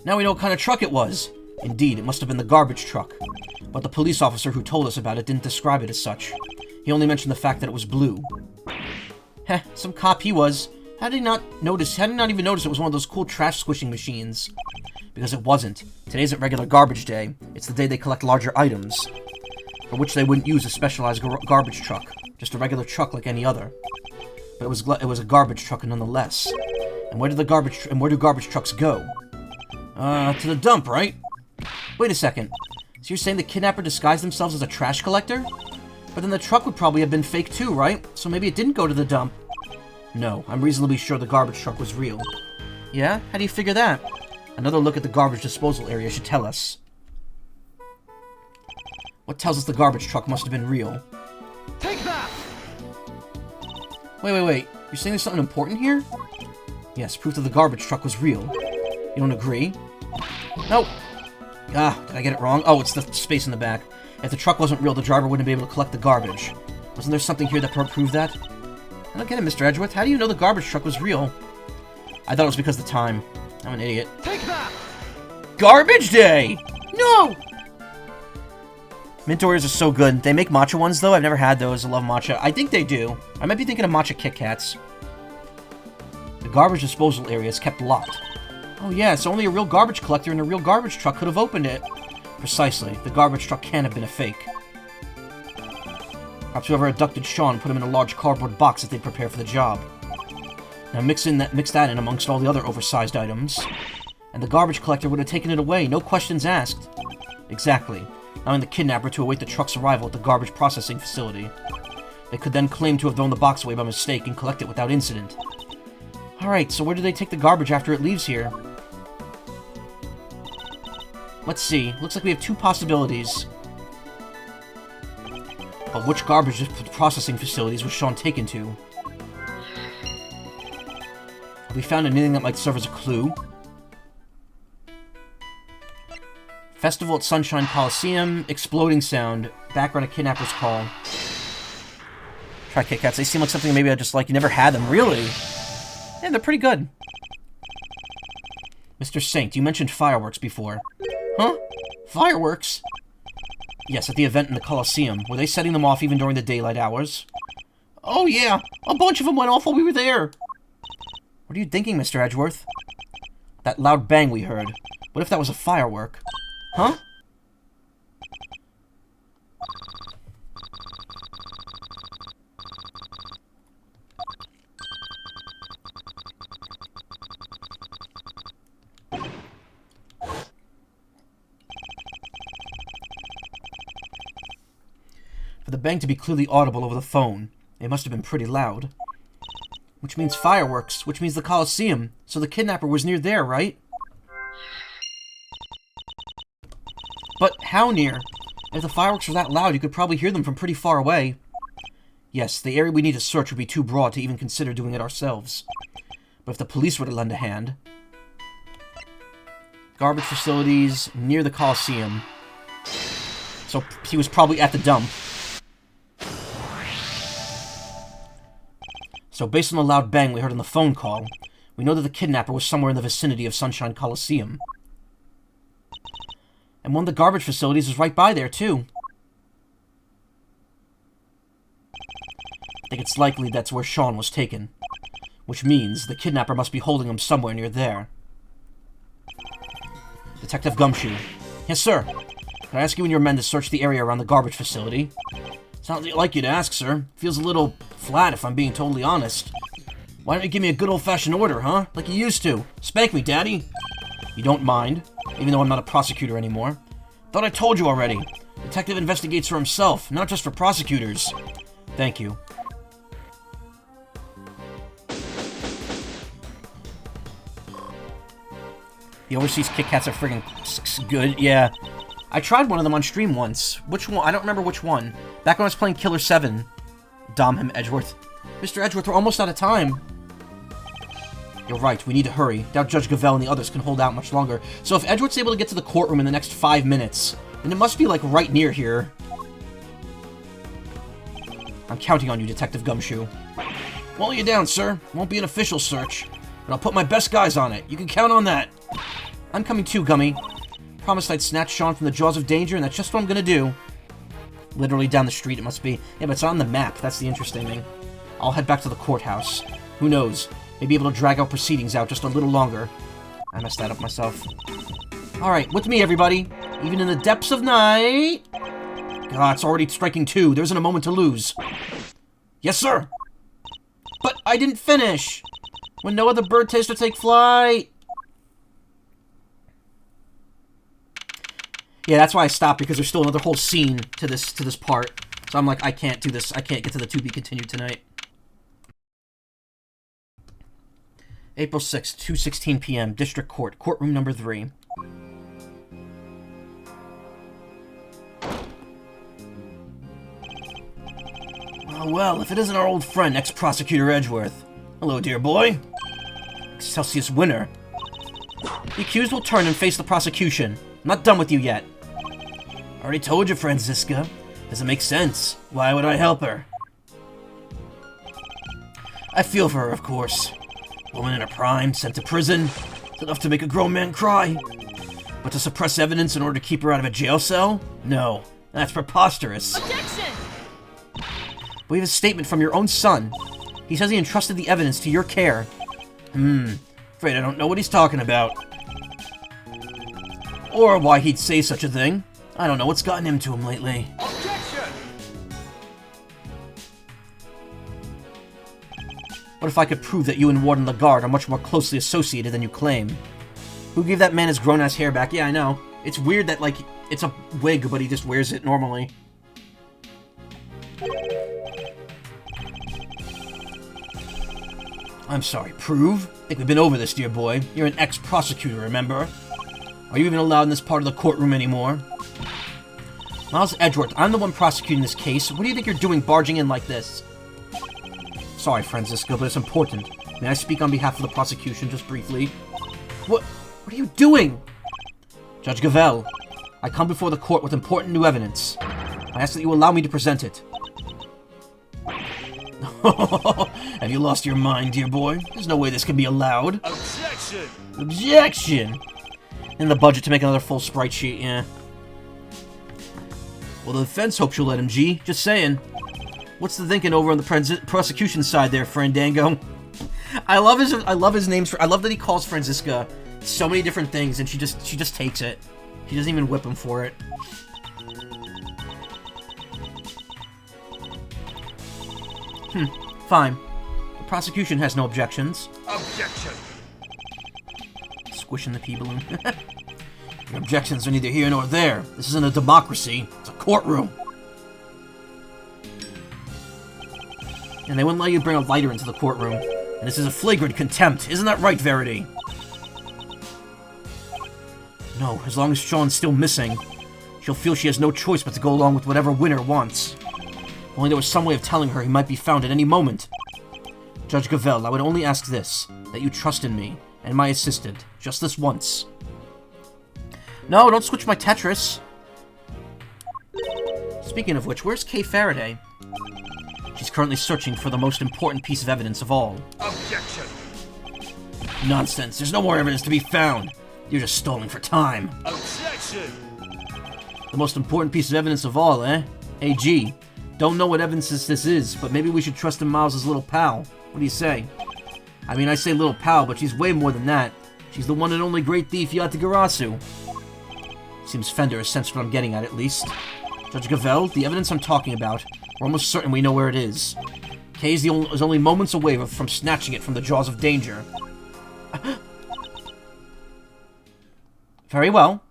Speaker 1: what kind of truck it was. Indeed, it must have been the garbage truck. But the police officer who told us about it didn't describe it as such. He only mentioned the fact that it was blue. Heh, some cop he was. How did he not even notice it was one of those cool trash squishing machines? Because it wasn't. Today isn't regular garbage day. It's the day they collect larger items. For which they wouldn't use a specialized garbage truck. Just a regular truck like any other. But it was a garbage truck nonetheless. And where do garbage trucks go? To the dump, right? Wait a second. So you're saying the kidnapper disguised themselves as a trash collector? But then the truck would probably have been fake too, right? So maybe it didn't go to the dump. No, I'm reasonably sure the garbage truck was real. Yeah? How do you figure that? Another look at the garbage disposal area should tell us. What tells us the garbage truck must have been real?
Speaker 2: Take that!
Speaker 1: Wait. You're saying there's something important here? Yes, proof that the garbage truck was real. You don't agree? No! Ah, did I get it wrong? Oh, it's the space in the back. If the truck wasn't real, the driver wouldn't be able to collect the garbage. Wasn't there something here that proved that? I don't get it, Mr. Edgeworth. How do you know the garbage truck was real? I thought it was because of the time. I'm an idiot.
Speaker 2: Take that!
Speaker 1: Garbage day! No! Mint Oreos are so good. They make matcha ones, though. I've never had those. I love matcha. I think they do. I might be thinking of matcha Kit Kats. The garbage disposal area is kept locked. Oh yeah, so only a real garbage collector and a real garbage truck could have opened it. Precisely. The garbage truck can't have been a fake. Perhaps whoever abducted Sean put him in a large cardboard box that they'd prepare for the job. Now mix that in amongst all the other oversized items. And the garbage collector would have taken it away, no questions asked. Exactly. Allowing the kidnapper to await the truck's arrival at the garbage processing facility. They could then claim to have thrown the box away by mistake and collect it without incident. Alright, so where do they take the garbage after it leaves here? Let's see. Looks like we have 2 possibilities. But which garbage processing facilities was Sean taken to? Have we found anything that might serve as a clue? Festival at Sunshine Coliseum, exploding sound, background of kidnapper's call. Try Kit Kats. They seem like something maybe I just like. You never had them, really? Yeah, they're pretty good. Mr. Saint, you mentioned fireworks before. Huh? Fireworks? Yes, at the event in the Coliseum. Were they setting them off even during the daylight hours? Oh yeah, a bunch of them went off while we were there. What are you thinking, Mr. Edgeworth? That loud bang we heard. What if that was a firework? Huh? For the bang to be clearly audible over the phone, it must have been pretty loud. Which means fireworks, which means the Coliseum. So the kidnapper was near there, right? But how near? If the fireworks were that loud, you could probably hear them from pretty far away. Yes, the area we need to search would be too broad to even consider doing it ourselves. But if the police were to lend a hand... Garbage facilities near the Coliseum. So he was probably at the dump. So based on the loud bang we heard on the phone call, we know that the kidnapper was somewhere in the vicinity of Sunshine Coliseum. And one of the garbage facilities is right by there, too. think it's likely that's where Sean was taken. Which means the kidnapper must be holding him somewhere near there. Detective Gumshoe. Yes, sir. Can I ask you and your men to search the area around the garbage facility? Sounds like you to ask, sir. Feels a little flat, if I'm being totally honest. Why don't you give me a good old-fashioned order, huh? Like you used to. Spank me, Daddy. You don't mind, even though I'm not a prosecutor anymore. Thought I told you already. Detective investigates for himself, not just for prosecutors. Thank you. The overseas Kit Kats are friggin' good, yeah. I tried one of them on stream once. Which one? I don't remember which one. Back when I was playing Killer 7. Dom him, Edgeworth. Mr. Edgeworth, we're almost out of time. You're right, we need to hurry. Doubt Judge Gavelle and the others can hold out much longer. So if Edgeworth's able to get to the courtroom in the next 5 minutes, then it must be, like, right near here. I'm counting on you, Detective Gumshoe. Won't let you down, sir. Won't be an official search. But I'll put my best guys on it. You can count on that. I'm coming too, Gummy. Promised I'd snatch Sean from the jaws of danger, and that's just what I'm gonna do. Literally down the street, it must be. Yeah, but it's on the map. That's the interesting thing. I'll head back to the courthouse. Who knows? Maybe able to drag our proceedings out just a little longer. I messed that up myself. Alright, with me, everybody. Even in the depths of night... God, it's already striking 2. There isn't a moment to lose. Yes, sir! But I didn't finish! When no other bird taster take flight! Yeah, that's why I stopped, because there's still another whole scene to this part. So I'm like, I can't do this. I can't get to the to be continued tonight. April 6th, 2:16 p.m., District Court, Courtroom number 3. Oh, well, if it isn't our old friend, ex-prosecutor Edgeworth. Hello, dear boy. Excelsius winner. The accused will turn and face the prosecution. I'm not done with you yet. Already told you, Franziska. Doesn't make sense. Why would I help her? I feel for her, of course. Woman in her prime, sent to prison. It's enough to make a grown man cry. But to suppress evidence in order to keep her out of a jail cell? No. That's preposterous. Objection! We have a statement from your own son. He says he entrusted the evidence to your care. Afraid I don't know what he's talking about. Or why he'd say such a thing. I don't know what's gotten into him lately. Objection! What if I could prove that you and Warden Lagarde are much more closely associated than you claim? Who gave that man his grown-ass hair back? Yeah, I know. It's weird that, like, it's a wig, but he just wears it normally. I'm sorry, prove? I think we've been over this, dear boy. You're an ex-prosecutor, remember? Are you even allowed in this part of the courtroom anymore? Miles Edgeworth, I'm the one prosecuting this case. What do you think you're doing barging in like this? Sorry, Franziska, but it's important. May I speak on behalf of the prosecution just briefly? What are you doing? Judge Gavelle, I come before the court with important new evidence. I ask that you allow me to present it. Have you lost your mind, dear boy? There's no way this can be allowed. Objection! Objection! In the budget to make another full sprite sheet, yeah. Well, the defense hopes you'll let him, G. Just saying. What's the thinking over on the prosecution side there, Frandango? I love his names. I love that he calls Franziska so many different things, and she just takes it. She doesn't even whip him for it. Fine. The prosecution has no objections. Objection! Squishing the pea balloon. Your objections are neither here nor there. This isn't a democracy. It's a courtroom. And they wouldn't let you bring a lighter into the courtroom. And this is a flagrant contempt. Isn't that right, Verity? No, as long as Sean's still missing, she'll feel she has no choice but to go along with whatever Winner wants. Only there was some way of telling her he might be found at any moment. Judge Gavelle, I would only ask this, that you trust in me, and my assistant, just this once. No, don't switch my Tetris. Speaking of which, where's Kay Faraday? She's currently searching for the most important piece of evidence of all. Objection! Nonsense, there's no more evidence to be found. You're just stalling for time. Objection! The most important piece of evidence of all, eh? AG, Don't know what evidence this is, but maybe we should trust in Miles' little pal. What do you say? I mean, I say little pal, but she's way more than that. She's the one and only great thief Yatagarasu. Seems Fender has sensed what I'm getting at least. Judge Gavel, the evidence I'm talking about, we're almost certain we know where it is. Kay is only moments away from snatching it from the jaws of danger. Very well.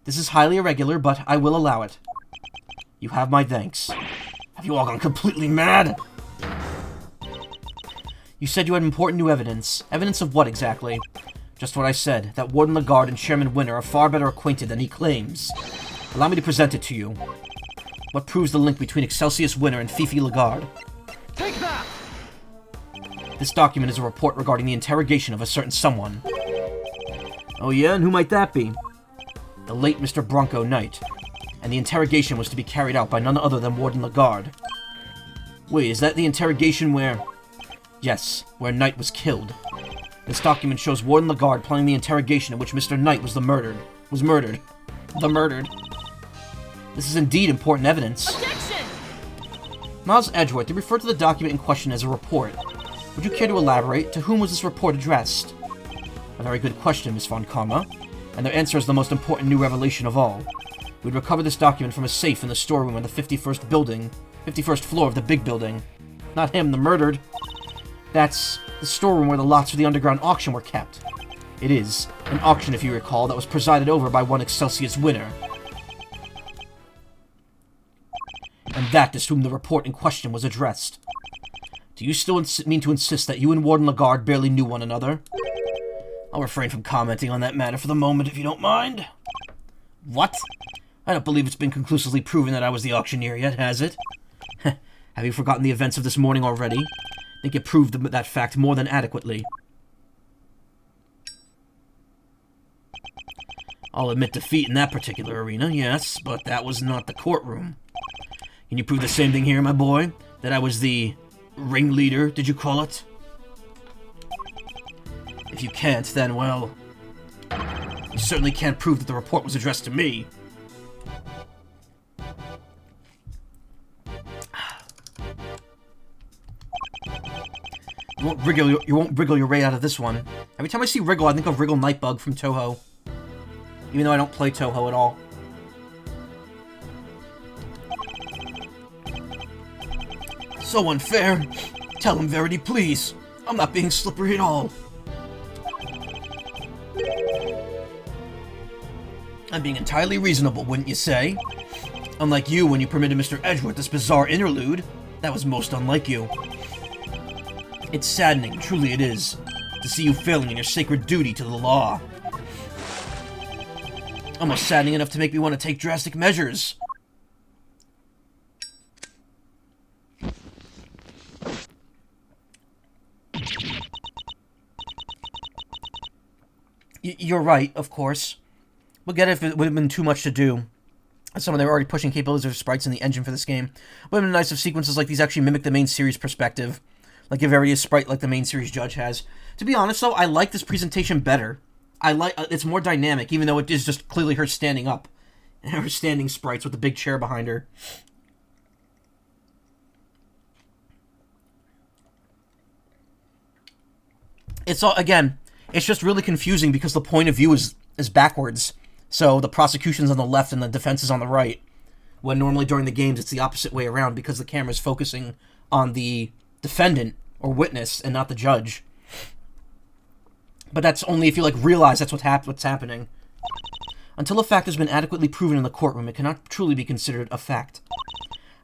Speaker 1: This is highly irregular, but I will allow it. You have my thanks. Have you all gone completely mad? You said you had important new evidence. Evidence of what exactly? Just what I said, that Warden Lagarde and Chairman Winter are far better acquainted than he claims. Allow me to present it to you. What proves the link between Excelsius Winter and Fifi Lagarde?
Speaker 2: Take that!
Speaker 1: This document is a report regarding the interrogation of a certain someone. Oh yeah, and who might that be? The late Mr. Bronco Knight. And the interrogation was to be carried out by none other than Warden Lagarde. Wait, is that the interrogation where... Yes, where Knight was killed. This document shows Warden Lagarde planning the interrogation in which Mr. Knight was murdered. This is indeed important evidence.
Speaker 2: Objection!
Speaker 1: Miles Edgeworth, you refer to the document in question as a report. Would you care to elaborate? To whom was this report addressed? A very good question, Miss Von Karma. And their answer is the most important new revelation of all. We'd recover this document from a safe in the storeroom on the 51st floor of the big building. Not him, the murdered. That's the storeroom where the lots for the underground auction were kept. It is. An auction, if you recall, that was presided over by one Excelsius Winter. And that is to whom the report in question was addressed. Do you still mean to insist that you and Warden Lagarde barely knew one another? I'll refrain from commenting on that matter for the moment, if you don't mind. What? I don't believe it's been conclusively proven that I was the auctioneer yet, has it? Have you forgotten the events of this morning already? I think it proved that fact more than adequately. I'll admit defeat in that particular arena, yes, but that was not the courtroom. Can you prove the same thing here, my boy? That I was the ringleader, did you call it? If you can't, then, well... You certainly can't prove that the report was addressed to me. You won't wriggle your way out of this one. Every time I see Wriggle, I think of Wriggle Nightbug from Toho. Even though I don't play Toho at all. So unfair. Tell him, Verity, please. I'm not being slippery at all. I'm being entirely reasonable, wouldn't you say? Unlike you when you permitted Mr. Edgeworth this bizarre interlude. That was most unlike you. It's saddening, truly it is, to see you failing in your sacred duty to the law. Almost saddening enough to make me want to take drastic measures. You're right, of course. We'll get it if it would have been too much to do. Some of them are already pushing capabilities of sprites in the engine for this game. It would have been nice if sequences like these actually mimic the main series perspective. Like a various sprite like the main series judge has. To be honest, though, I like this presentation better. It's more dynamic, even though it is just clearly her standing up. And her standing sprites with the big chair behind her. It's all, again, it's just really confusing because the point of view is backwards. So the prosecution's on the left and the defense is on the right. When normally during the games it's the opposite way around because the camera's focusing on the defendant or witness and not the judge. But that's only if you realize that's what's happening. Until a fact has been adequately proven in the courtroom, it cannot truly be considered a fact.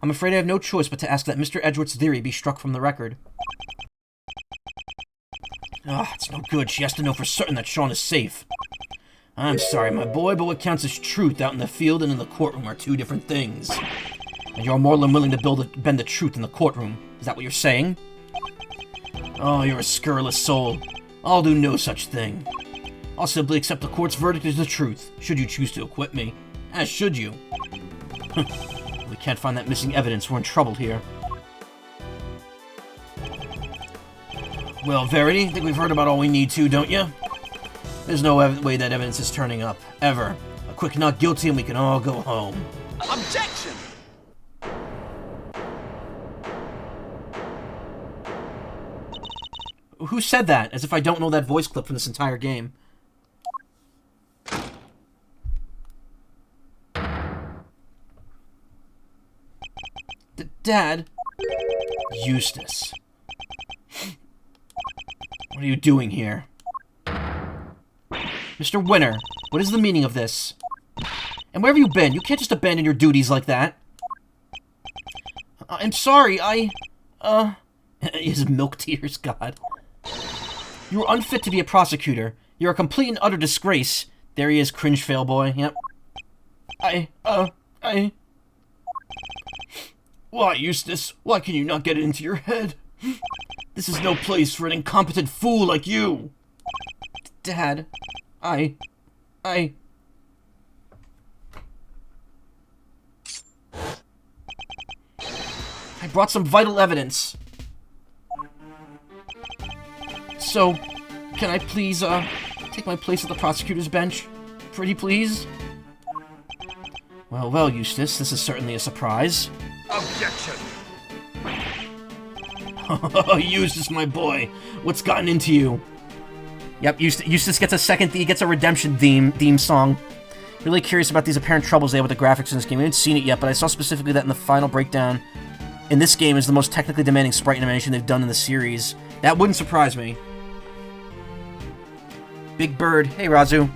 Speaker 1: I'm afraid I have no choice but to ask that Mr. Edgeworth's theory be struck from the record. It's no good. She has to know for certain that Sean is safe. I'm sorry, my boy, but what counts as truth out in the field and in the courtroom are two different things. And you're more than willing to bend the truth in the courtroom. Is that what you're saying? Oh, you're a scurrilous soul. I'll do no such thing. I'll simply accept the court's verdict as the truth, should you choose to acquit me. As should you. We can't find that missing evidence. We're in trouble here. Well, Verity, I think we've heard about all we need to, don't you? There's no way that evidence is turning up. Ever. A quick not guilty and we can all go home.
Speaker 2: Objection!
Speaker 1: Who said that? As if I don't know that voice clip from this entire game. Dad? Eustace. What are you doing here? Mr. Winter, what is the meaning of this? And where have you been? You can't just abandon your duties like that. I'm sorry, his milk tears, God. You are unfit to be a prosecutor. You're a complete and utter disgrace. There he is, cringe fail boy. Yep. Why, Eustace? Why can you not get it into your head? This is no place for an incompetent fool like you. Dad, I brought some vital evidence. So, can I please, take my place at the prosecutor's bench? Pretty please? Well, Eustace, this is certainly a surprise.
Speaker 2: Objection!
Speaker 1: Oh, Eustace, my boy. What's gotten into you? Yep, Eustace gets a second, he gets a redemption theme song. Really curious about these apparent troubles they have with the graphics in this game. We haven't seen it yet, but I saw specifically that in the final breakdown in this game is the most technically demanding sprite animation they've done in the series. That wouldn't surprise me. Big Bird. Hey, Razu.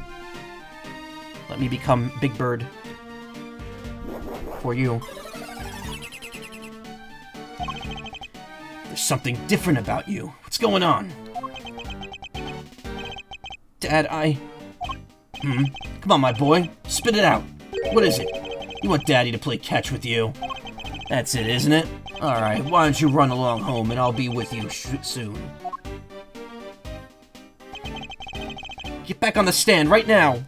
Speaker 1: Let me become Big Bird. For you. There's something different about you. What's going on? Dad, Come on, my boy. Spit it out. What is it? You want Daddy to play catch with you? That's it, isn't it? Alright, why don't you run along home and I'll be with you soon. Get back on the stand right now!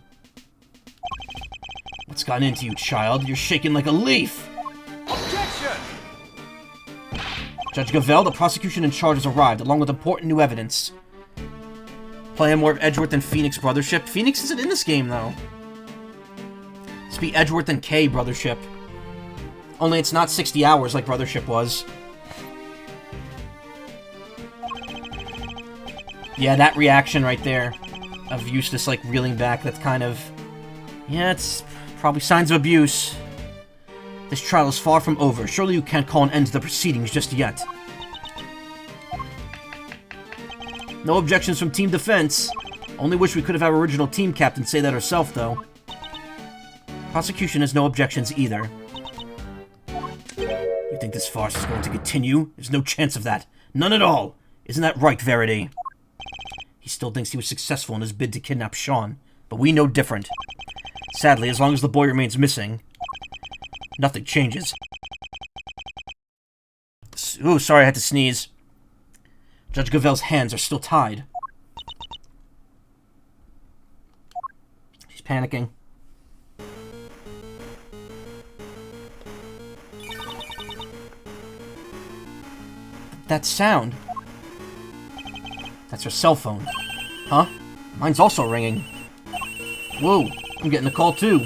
Speaker 1: What's gotten into you, child? You're shaking like a leaf!
Speaker 2: Objection!
Speaker 1: Judge Gavelle, the prosecution in charge has arrived, along with important new evidence. Plan more of Edgeworth and Phoenix brothership. Phoenix isn't in this game, though. This be Edgeworth and K brothership. Only it's not 60 hours like brothership was. Yeah, that reaction right there of Eustace, like, reeling back, that's kind of... Yeah, it's probably signs of abuse. This trial is far from over. Surely you can't call an end to the proceedings just yet. No objections from Team Defense. Only wish we could have our original team captain say that herself, though. Prosecution has no objections either. You think this farce is going to continue? There's no chance of that. None at all. Isn't that right, Verity? He still thinks he was successful in his bid to kidnap Sean, but we know different. Sadly, as long as the boy remains missing, nothing changes. Ooh, sorry, I had to sneeze. Judge Gavelle's hands are still tied. She's panicking. That sound. That's her cell phone. Huh? Mine's also ringing. Whoa, I'm getting a call too.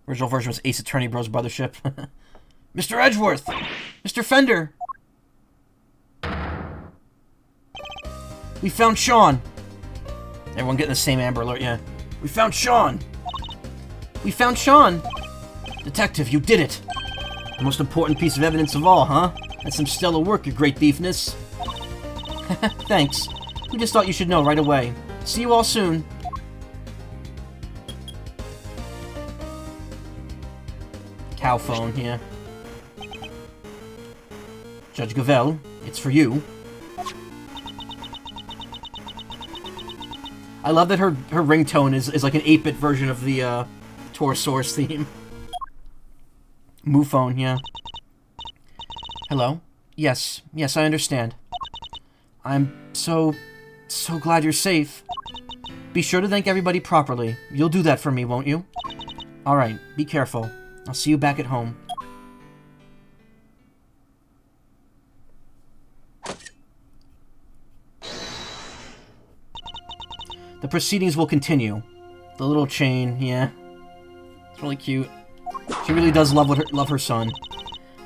Speaker 1: Original version was Ace Attorney Bros Brothership. Mr. Edgeworth! Mr. Fender! We found Sean! Everyone getting the same Amber Alert, yeah. We found Sean! We found Sean! Detective, you did it! The most important piece of evidence of all, huh? That's some stellar work, your great beefness. Thanks. We just thought you should know right away. See you all soon. Cow phone, yeah. Judge Gavelle, it's for you. I love that her ringtone is like an 8-bit version of the Torosaurus theme. Move phone, yeah. Hello? Yes, I understand. I'm so glad you're safe. Be sure to thank everybody properly. You'll do that for me, won't you? Alright, be careful. I'll see you back at home. The proceedings will continue. The little chain, yeah. It's really cute. She really does love her son.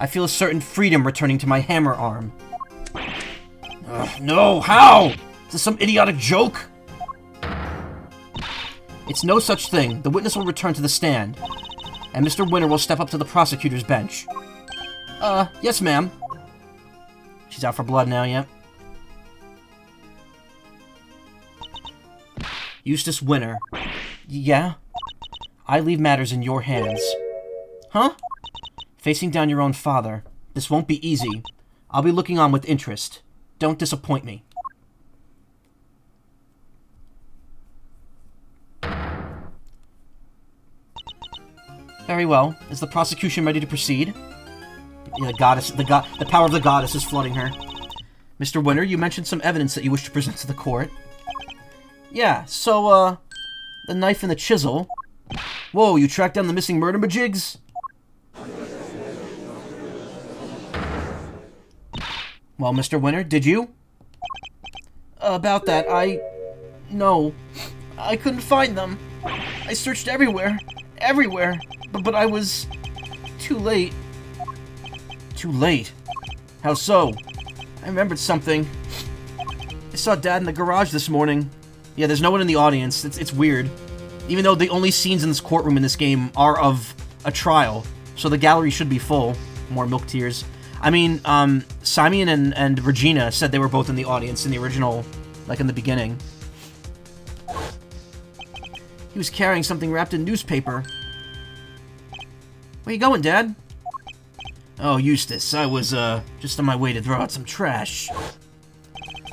Speaker 1: I feel a certain freedom returning to my hammer arm. No, how? Is this some idiotic joke? It's no such thing. The witness will return to the stand, and Mr. Winter will step up to the prosecutor's bench. Yes, ma'am. She's out for blood now, yeah? Eustace Winter. Yeah? I leave matters in your hands. Huh? Facing down your own father. This won't be easy. I'll be looking on with interest. Don't disappoint me. Very well. Is the prosecution ready to proceed? Yeah, the power of the goddess is flooding her. Mr. Winter, you mentioned some evidence that you wish to present to the court. Yeah, so, the knife and the chisel. Whoa, you tracked down the missing murder majigs? Well, Mr. Winter, did you? About that, No. I couldn't find them. I searched everywhere. Everywhere. But I was... too late. Too late? How so? I remembered something. I saw Dad in the garage this morning. Yeah, there's no one in the audience. It's weird. Even though the only scenes in this courtroom in this game are of a trial. So the gallery should be full. More milk tears. I mean, Simeon and Regina said they were both in the audience in the original, like in the beginning. He was carrying something wrapped in newspaper. Where you going, Dad? Oh, Eustace, I was, just on my way to throw out some trash.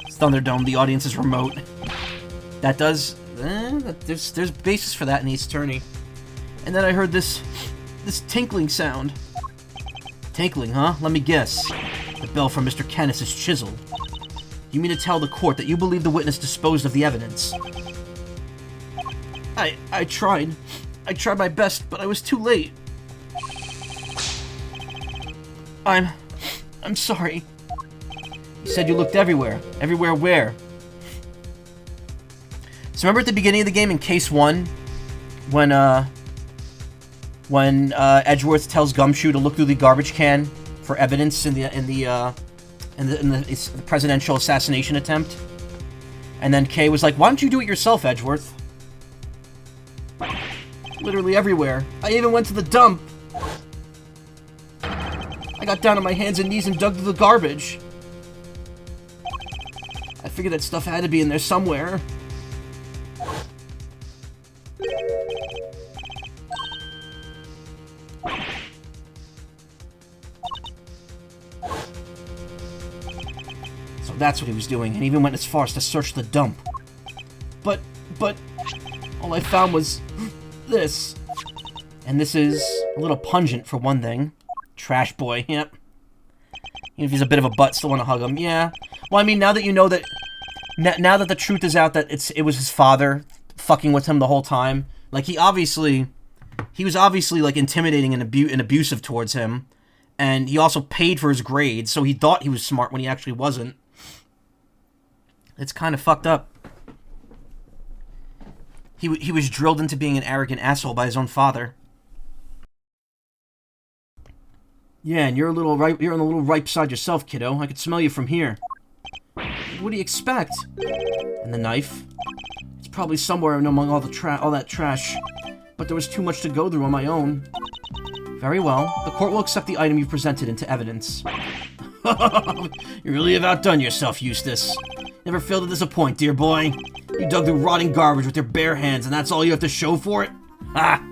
Speaker 1: It's Thunderdome, the audience is remote. That does... there's basis for that in Ace Attorney. And then I heard this tinkling sound. Tinkling, huh? Let me guess. The bell from Mr. Canis's chisel. You mean to tell the court that you believe the witness disposed of the evidence? I tried. I tried my best, but I was too late. I'm sorry. You said you looked everywhere. Everywhere where? So remember at the beginning of the game in Case 1, when Edgeworth tells Gumshoe to look through the garbage can for evidence in the presidential assassination attempt, and then Kay was like, "Why don't you do it yourself, Edgeworth?" Literally everywhere. I even went to the dump. I got down on my hands and knees and dug through the garbage. I figured that stuff had to be in there somewhere. So that's what he was doing, and even went as far as to search the dump. But, all I found was this. And this is a little pungent for one thing. Trash boy, yep. Even if he's a bit of a butt, still want to hug him, yeah. Well, I mean, now that you know that... Now that the truth is out that it was his father fucking with him the whole time, like, he was obviously, like, intimidating and abusive towards him, and he also paid for his grades, so he thought he was smart when he actually wasn't. It's kind of fucked up. He was drilled into being an arrogant asshole by his own father. Yeah, and you're on the little ripe side yourself, kiddo. I could smell you from here. What do you expect? And the knife? It's probably somewhere among all that trash. But there was too much to go through on my own. Very well. The court will accept the item you presented into evidence. You really have outdone yourself, Eustace. Never failed to disappoint, dear boy. You dug through rotting garbage with your bare hands, and that's all you have to show for it? Ha!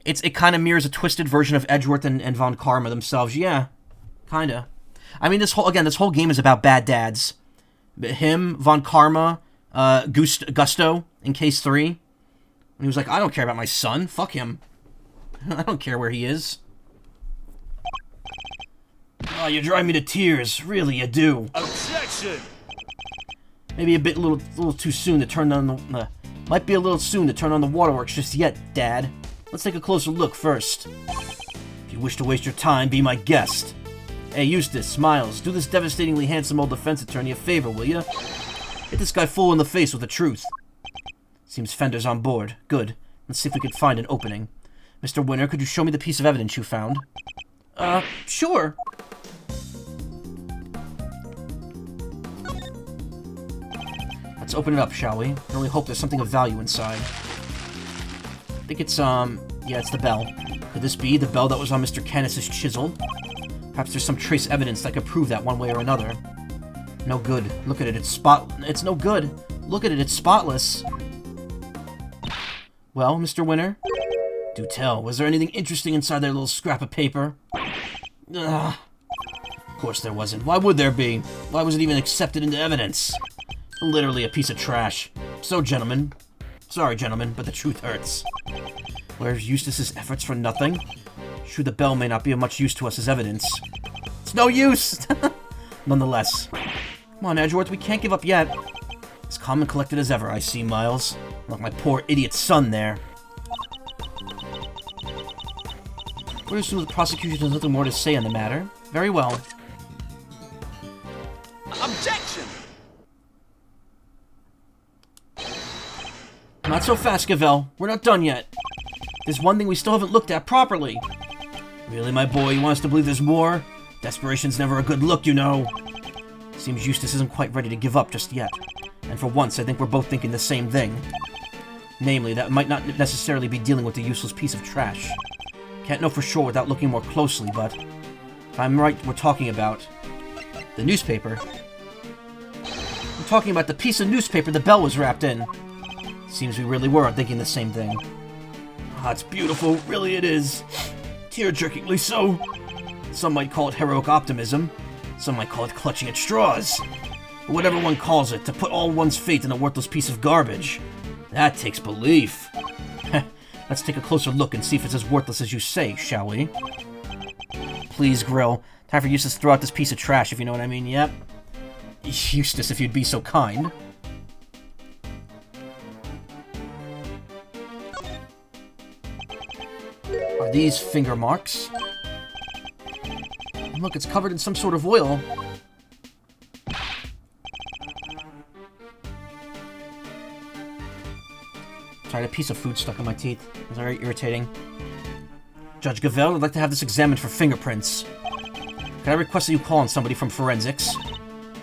Speaker 1: It kind of mirrors a twisted version of Edgeworth and Von Karma themselves. Yeah, kinda. I mean, this whole game is about bad dads. Him, Von Karma, Gusto in Case 3. And he was like, I don't care about my son. Fuck him. I don't care where he is. Oh, you drive me to tears. Really, you do.
Speaker 2: Objection!
Speaker 1: Maybe a little too soon to turn on the... might be a little soon to turn on the waterworks just yet, Dad. Let's take a closer look first. If you wish to waste your time, be my guest. Hey, Eustace, Miles, do this devastatingly handsome old defense attorney a favor, will ya? Hit this guy full in the face with the truth. Seems Fender's on board. Good. Let's see if we can find an opening. Mr. Winner, could you show me the piece of evidence you found? Sure. Let's open it up, shall we? I really hope there's something of value inside. I think it's, yeah, it's the bell. Could this be the bell that was on Mr. Canis's chisel? Perhaps there's some trace evidence that could prove that one way or another. No good. Look at it, it's no good. Look at it, it's spotless. Well, Mr. Winner? Do tell, was there anything interesting inside that little scrap of paper? Ugh. Of course there wasn't. Why would there be? Why was it even accepted into evidence? Literally a piece of trash. So, gentlemen... Sorry, gentlemen, but the truth hurts. Where's Eustace's efforts for nothing? Sure, the bell may not be of much use to us as evidence. It's no use! Nonetheless. Come on, Edgeworth, we can't give up yet. As calm and collected as ever, I see, Miles. Like my poor idiot son there. We're assuming the prosecution has nothing more to say on the matter. Very well.
Speaker 2: Objection!
Speaker 1: Not so fast, Gavel. We're not done yet. There's one thing we still haven't looked at properly. Really, my boy, you want us to believe there's more? Desperation's never a good look, you know. Seems Eustace isn't quite ready to give up just yet. And for once, I think we're both thinking the same thing. Namely, that might not necessarily be dealing with a useless piece of trash. Can't know for sure without looking more closely, but... if I'm right, we're talking about... the newspaper. We're talking about the piece of newspaper the bell was wrapped in. Seems we really were thinking the same thing. Ah, it's beautiful, really it is. Tear-jerkingly so. Some might call it heroic optimism. Some might call it clutching at straws. But whatever one calls it, to put all one's faith in a worthless piece of garbage. That takes belief. Let's take a closer look and see if it's as worthless as you say, shall we? Please, Grill. Time for Eustace to throw out this piece of trash, if you know what I mean, yep. Eustace, if you'd be so kind. Are these finger marks? Look, it's covered in some sort of oil. Sorry, a piece of food stuck in my teeth. It's very irritating. Judge Gavel, I'd like to have this examined for fingerprints. Can I request that you call on somebody from forensics?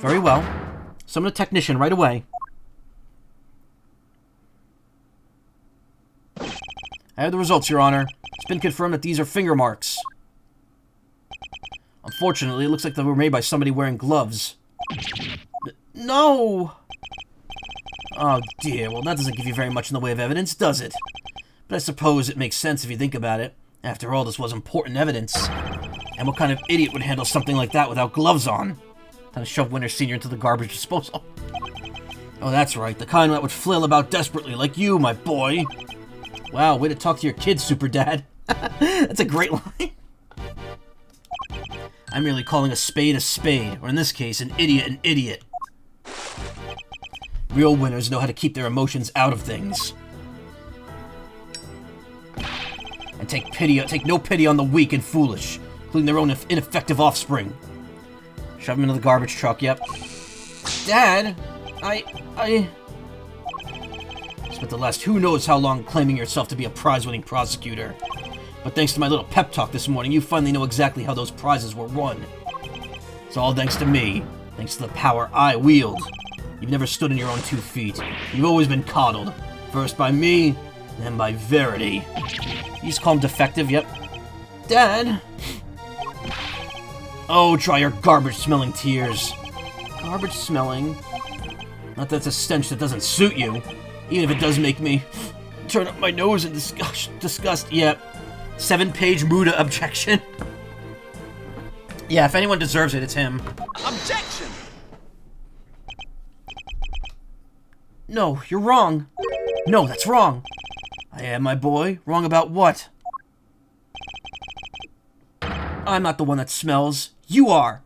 Speaker 1: Very well. Summon a technician right away. I have the results, Your Honor. It's been confirmed that these are finger marks. Unfortunately, it looks like they were made by somebody wearing gloves. No! Oh dear, well that doesn't give you very much in the way of evidence, does it? But I suppose it makes sense if you think about it. After all, this was important evidence. And what kind of idiot would handle something like that without gloves on? Time to shove Winter Sr. into the garbage disposal. Oh, that's right, the kind that would flail about desperately like you, my boy. Wow, way to talk to your kids, Super Dad. That's a great line. I'm merely calling a spade, or in this case, an idiot. Real winners know how to keep their emotions out of things. And take no pity on the weak and foolish, including their own ineffective offspring. Shove them into the garbage truck, yep. Dad, I spent the last who knows how long claiming yourself to be a prize-winning prosecutor. But thanks to my little pep talk this morning, you finally know exactly how those prizes were won. It's all thanks to me, thanks to the power I wield. You've never stood on your own 2 feet. You've always been coddled. First by me, then by Verity. You just call him defective, yep. Dad! Oh, dry your garbage-smelling tears. Garbage-smelling? Not that it's a stench that doesn't suit you. Even if it does make me turn up my nose in disgust, yep. 7-page Muda objection. Yeah, if anyone deserves it, it's him.
Speaker 2: Objection!
Speaker 1: No, you're wrong. No, that's wrong. I am, my boy. Wrong about what? I'm not the one that smells. You are.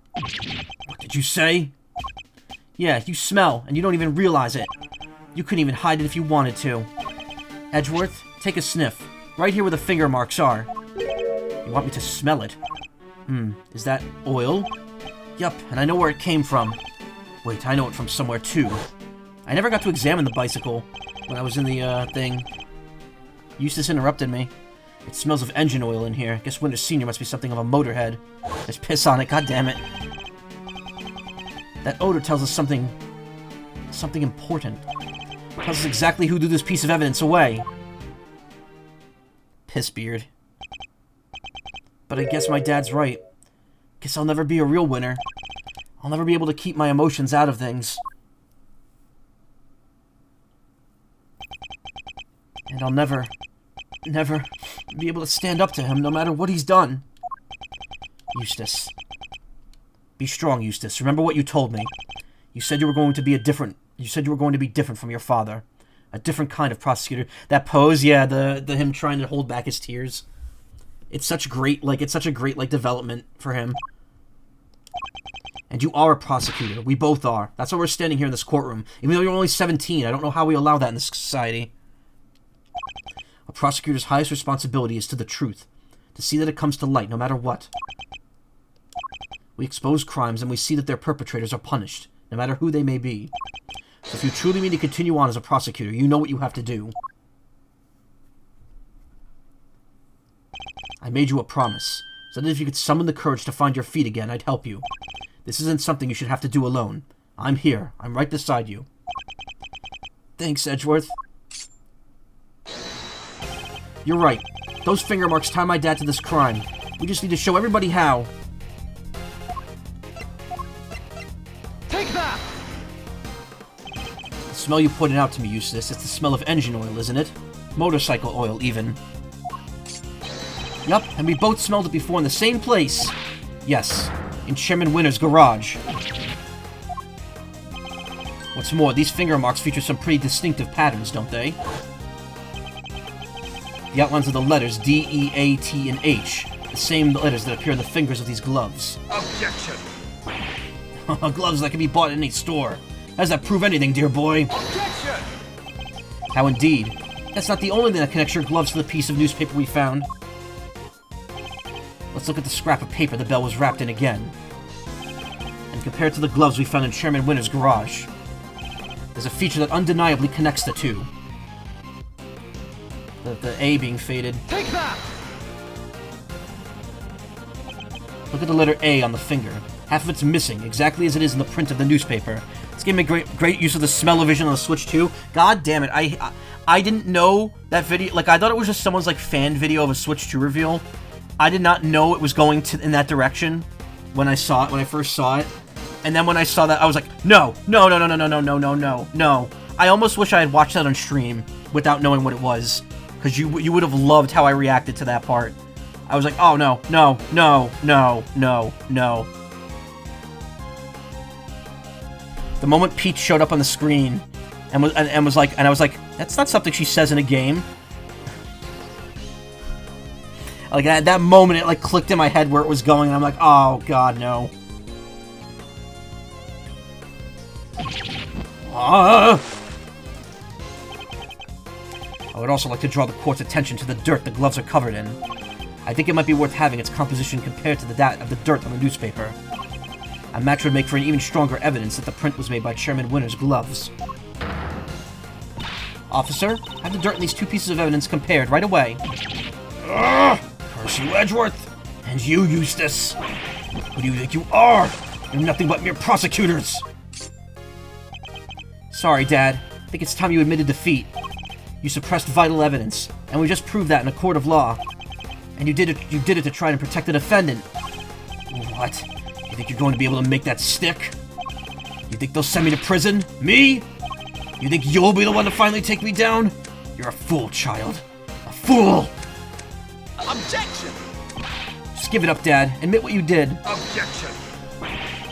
Speaker 1: What did you say? Yeah, you smell, and you don't even realize it. You couldn't even hide it if you wanted to. Edgeworth, take a sniff. Right here where the finger marks are. You want me to smell it? Is that oil? Yup, and I know where it came from. Wait, I know it from somewhere too. I never got to examine the bicycle when I was in the, thing. Eustace interrupted me. It smells of engine oil in here. Guess Winters Sr. must be something of a motorhead. There's piss on it, god damn it. That odor tells us something important. It tells us exactly who threw this piece of evidence away. Pissbeard. But I guess my dad's right. Guess I'll never be a real winner. I'll never be able to keep my emotions out of things. And I'll never be able to stand up to him no matter what he's done. Eustace. Be strong, Eustace. Remember what you told me. You said you were going to be different from your father. A different kind of prosecutor. That pose, yeah, the him trying to hold back his tears. It's such a great development for him. And you are a prosecutor. We both are. That's why we're standing here in this courtroom. Even though you're only 17, I don't know how we allow that in this society. A prosecutor's highest responsibility is to the truth. To see that it comes to light, no matter what. We expose crimes and we see that their perpetrators are punished, no matter who they may be. So if you truly mean to continue on as a prosecutor, you know what you have to do. I made you a promise, so that if you could summon the courage to find your feet again, I'd help you. This isn't something you should have to do alone. I'm here. I'm right beside you. Thanks, Edgeworth. You're right. Those finger marks tie my dad to this crime. We just need to show everybody how.
Speaker 2: Take that!
Speaker 1: The smell you pointed out to me, Eustace, it's the smell of engine oil, isn't it? Motorcycle oil, even. Yup, and we both smelled it before in the same place. Yes, in Chairman Winter's garage. What's more, these finger marks feature some pretty distinctive patterns, don't they? The outlines of the letters D, E, A, T, and H. The same letters that appear on the fingers of these gloves.
Speaker 2: Objection!
Speaker 1: Gloves that can be bought in any store. How does that prove anything, dear boy?
Speaker 2: Objection!
Speaker 1: How indeed. That's not the only thing that connects your gloves to the piece of newspaper we found. Let's look at the scrap of paper the bell was wrapped in again. And compare it to the gloves we found in Chairman Winter's garage. There's a feature that undeniably connects the two. The A being faded.
Speaker 2: Take that!
Speaker 1: Look at the letter A on the finger. Half of it's missing, exactly as it is in the print of the newspaper. It's giving me great use of the smell-o-vision on the Switch too. God damn it, I didn't know that video. Like, I thought it was just someone's like fan video of a Switch 2 reveal. I did not know it was going in that direction when I saw it, when I first saw it. And then when I saw that, I was like, no. I almost wish I had watched that on stream without knowing what it was. Because you would have loved how I reacted to that part. I was like, oh no. The moment Peach showed up on the screen and I was like, that's not something she says in a game. Like at that moment, it like clicked in my head where it was going, and I'm like, oh god, no. I would also like to draw the court's attention to the dirt the gloves are covered in. I think it might be worth having its composition compared to that of the dirt on the newspaper. A match would make for an even stronger evidence that the print was made by Chairman Winter's gloves. Officer, have the dirt in these two pieces of evidence compared right away. Curse you, Edgeworth! And you, Eustace! Who do you think you are? You're nothing but mere prosecutors! Sorry, Dad. I think it's time you admitted defeat. You suppressed vital evidence, and we just proved that in a court of law. And you did it to try and protect the defendant. What? You think you're going to be able to make that stick? You think they'll send me to prison? Me? You think you'll be the one to finally take me down? You're a fool, child. A fool!
Speaker 2: Objection!
Speaker 1: Just give it up, Dad. Admit what you did.
Speaker 2: Objection!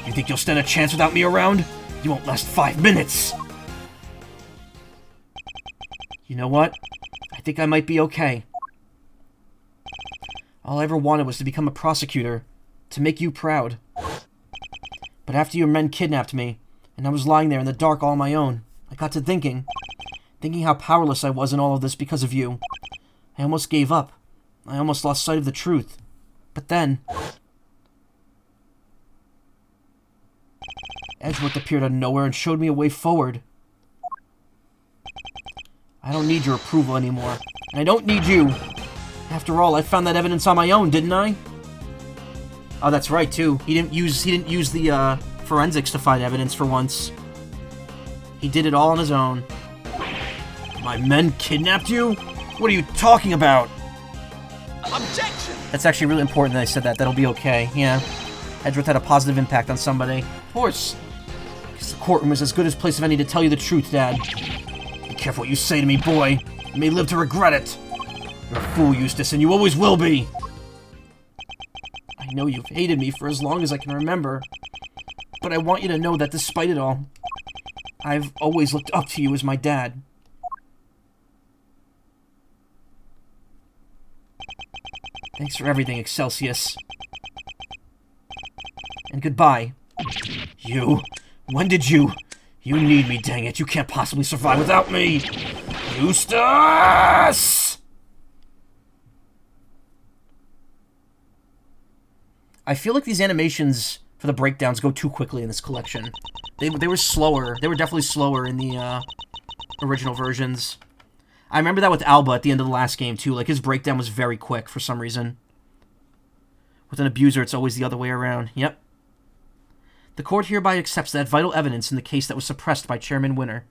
Speaker 1: You think you'll stand a chance without me around? You won't last 5 minutes! You know what? I think I might be okay. All I ever wanted was to become a prosecutor. To make you proud. But after your men kidnapped me, and I was lying there in the dark all on my own, I got to thinking how powerless I was in all of this because of you. I almost gave up. I almost lost sight of the truth. But then... Edgeworth appeared out of nowhere and showed me a way forward. I don't need your approval anymore. And I don't need you. After all, I found that evidence on my own, didn't I? Oh, that's right, too. He didn't use the, forensics to find evidence for once. He did it all on his own. My men kidnapped you? What are you talking about?
Speaker 2: Objection!
Speaker 1: That's actually really important that I said that. That'll be okay, yeah. Edgeworth had a positive impact on somebody. Of course. Because the courtroom is as good a place as any to tell you the truth, Dad. Be careful what you say to me, boy. You may live to regret it. You're a fool, Eustace, and you always will be. I know you've hated me for as long as I can remember. But I want you to know that despite it all, I've always looked up to you as my dad. Thanks for everything, Excelsius. And goodbye. You? When did you? You need me, dang it. You can't possibly survive without me. Eustace! I feel like these animations for the breakdowns go too quickly in this collection. They were slower. They were definitely slower in the original versions. I remember that with Alba at the end of the last game, too. Like, his breakdown was very quick for some reason. With an abuser, it's always the other way around. Yep. The court hereby accepts that vital evidence in the case that was suppressed by Chairman Winter.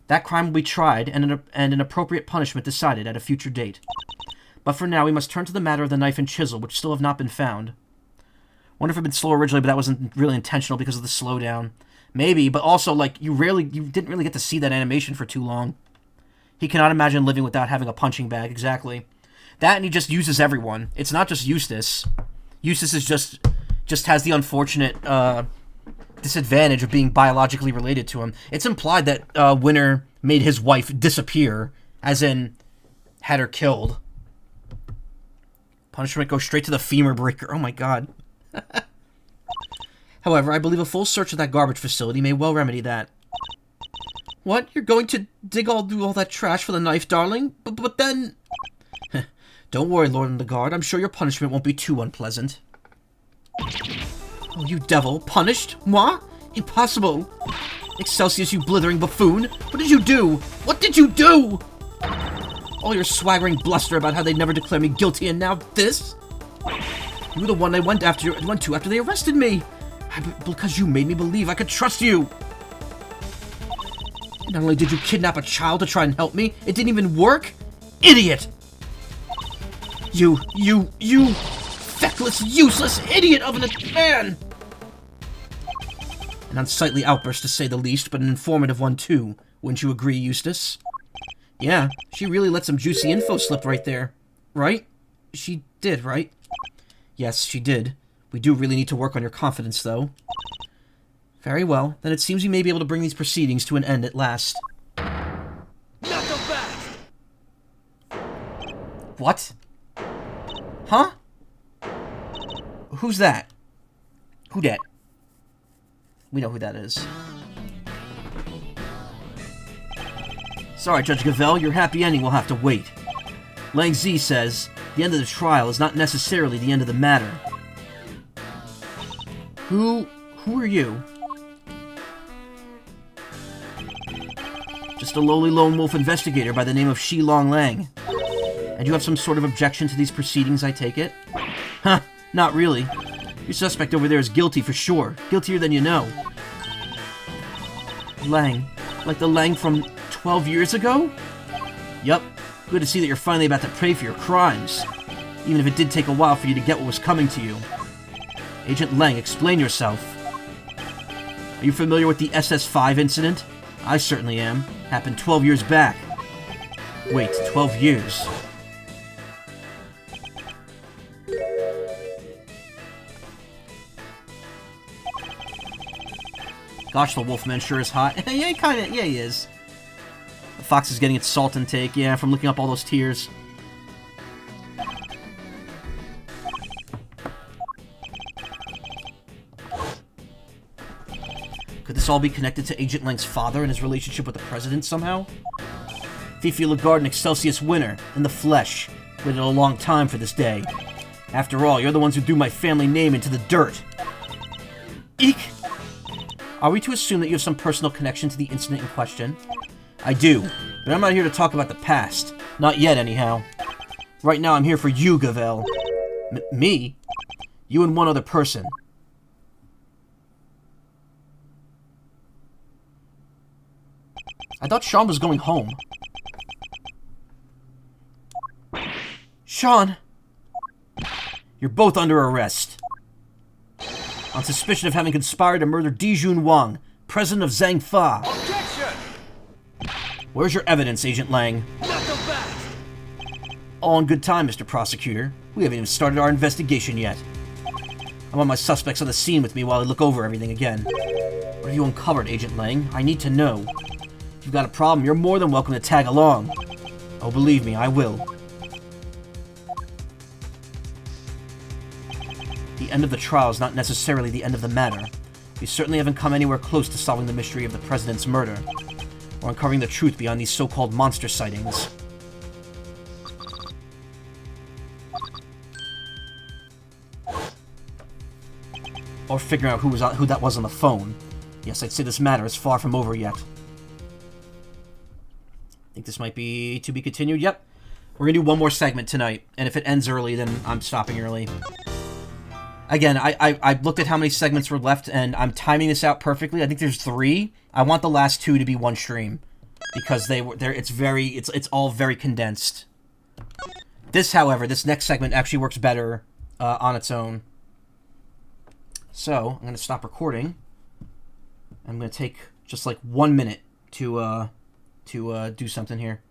Speaker 1: That crime will be tried and an appropriate punishment decided at a future date. But for now, we must turn to the matter of the knife and chisel, which still have not been found. Wonder if it had been slow originally, but that wasn't really intentional because of the slowdown. Maybe, but also, like, you didn't really get to see that animation for too long. He cannot imagine living without having a punching bag, exactly. That, and he just uses everyone. It's not just Eustace. Eustace is just has the unfortunate disadvantage of being biologically related to him. It's implied that Winter made his wife disappear, as in, had her killed. Punishment goes straight to the femur breaker. Oh my god. However, I believe a full search of that garbage facility may well remedy that. What? You're going to dig through all that trash for the knife, darling? But then... Don't worry, Lord and the Guard. I'm sure your punishment won't be too unpleasant. Oh, you devil. Punished? Moi? Impossible. Excelsius, you blithering buffoon. What did you do? What did you do? All your swaggering bluster about how they'd never declare me guilty, and now this? You were the one I went to after they arrested me. Because you made me believe I could trust you. Not only did you kidnap a child to try and help me, it didn't even work? Idiot! You feckless, useless idiot of a man! An unsightly outburst to say the least, but an informative one too. Wouldn't you agree, Eustace? Yeah, she really let some juicy info slip right there. Right? She did, right? Yes, she did. We do really need to work on your confidence, though. Very well. Then it seems we may be able to bring these proceedings to an end at last.
Speaker 2: Not so fast!
Speaker 1: What? Huh? Who's that? Who dat? We know who that is. Sorry, Judge Gavelle, your happy ending will have to wait. Lang Z says, the end of the trial is not necessarily the end of the matter. Who are you? Just a lowly lone wolf investigator by the name of Shi Long Lang. And you have some sort of objection to these proceedings, I take it? Huh, not really. Your suspect over there is guilty for sure. Guiltier than you know. Lang. Like the Lang from 12 years ago? Yup. Good to see that you're finally about to pay for your crimes. Even if it did take a while for you to get what was coming to you. Agent Lang, explain yourself. Are you familiar with the SS5 incident? I certainly am. Happened 12 years back. Wait, 12 years. Gosh, the Wolfman sure is hot. Yeah, yeah, he is. The fox is getting its salt intake, yeah, from looking up all those tears. Could this all be connected to Agent Lang's father and his relationship with the President somehow? Fifi Lagarde and Excelsius Winter, in the flesh. Waited a long time for this day. After all, you're the ones who threw my family name into the dirt. Eek! Are we to assume that you have some personal connection to the incident in question? I do, but I'm not here to talk about the past. Not yet, anyhow. Right now, I'm here for you, Gavel. Me? You and one other person. I thought Sean was going home. Sean! You're both under arrest. On suspicion of having conspired to murder Dijun Wang, president of Zhangfa.
Speaker 2: Objection!
Speaker 1: Where's your evidence, Agent Lang?
Speaker 2: Not so fast!
Speaker 1: All in good time, Mr. Prosecutor. We haven't even started our investigation yet. I want my suspects on the scene with me while I look over everything again. What have you uncovered, Agent Lang? I need to know. If you've got a problem, you're more than welcome to tag along. Oh, believe me, I will. The end of the trial is not necessarily the end of the matter. We certainly haven't come anywhere close to solving the mystery of the President's murder, or uncovering the truth beyond these so-called monster sightings. Or figuring out who that was on the phone. Yes, I'd say this matter is far from over yet. Think this might be to be continued? Yep. We're gonna do one more segment tonight, and if it ends early, then I'm stopping early. Again, I looked at how many segments were left, and I'm timing this out perfectly. I think there's 3. I want the last 2 to be one stream, because it's all very condensed. This, however, this next segment actually works better on its own. So I'm gonna stop recording. I'm gonna take just like 1 minute to do something here.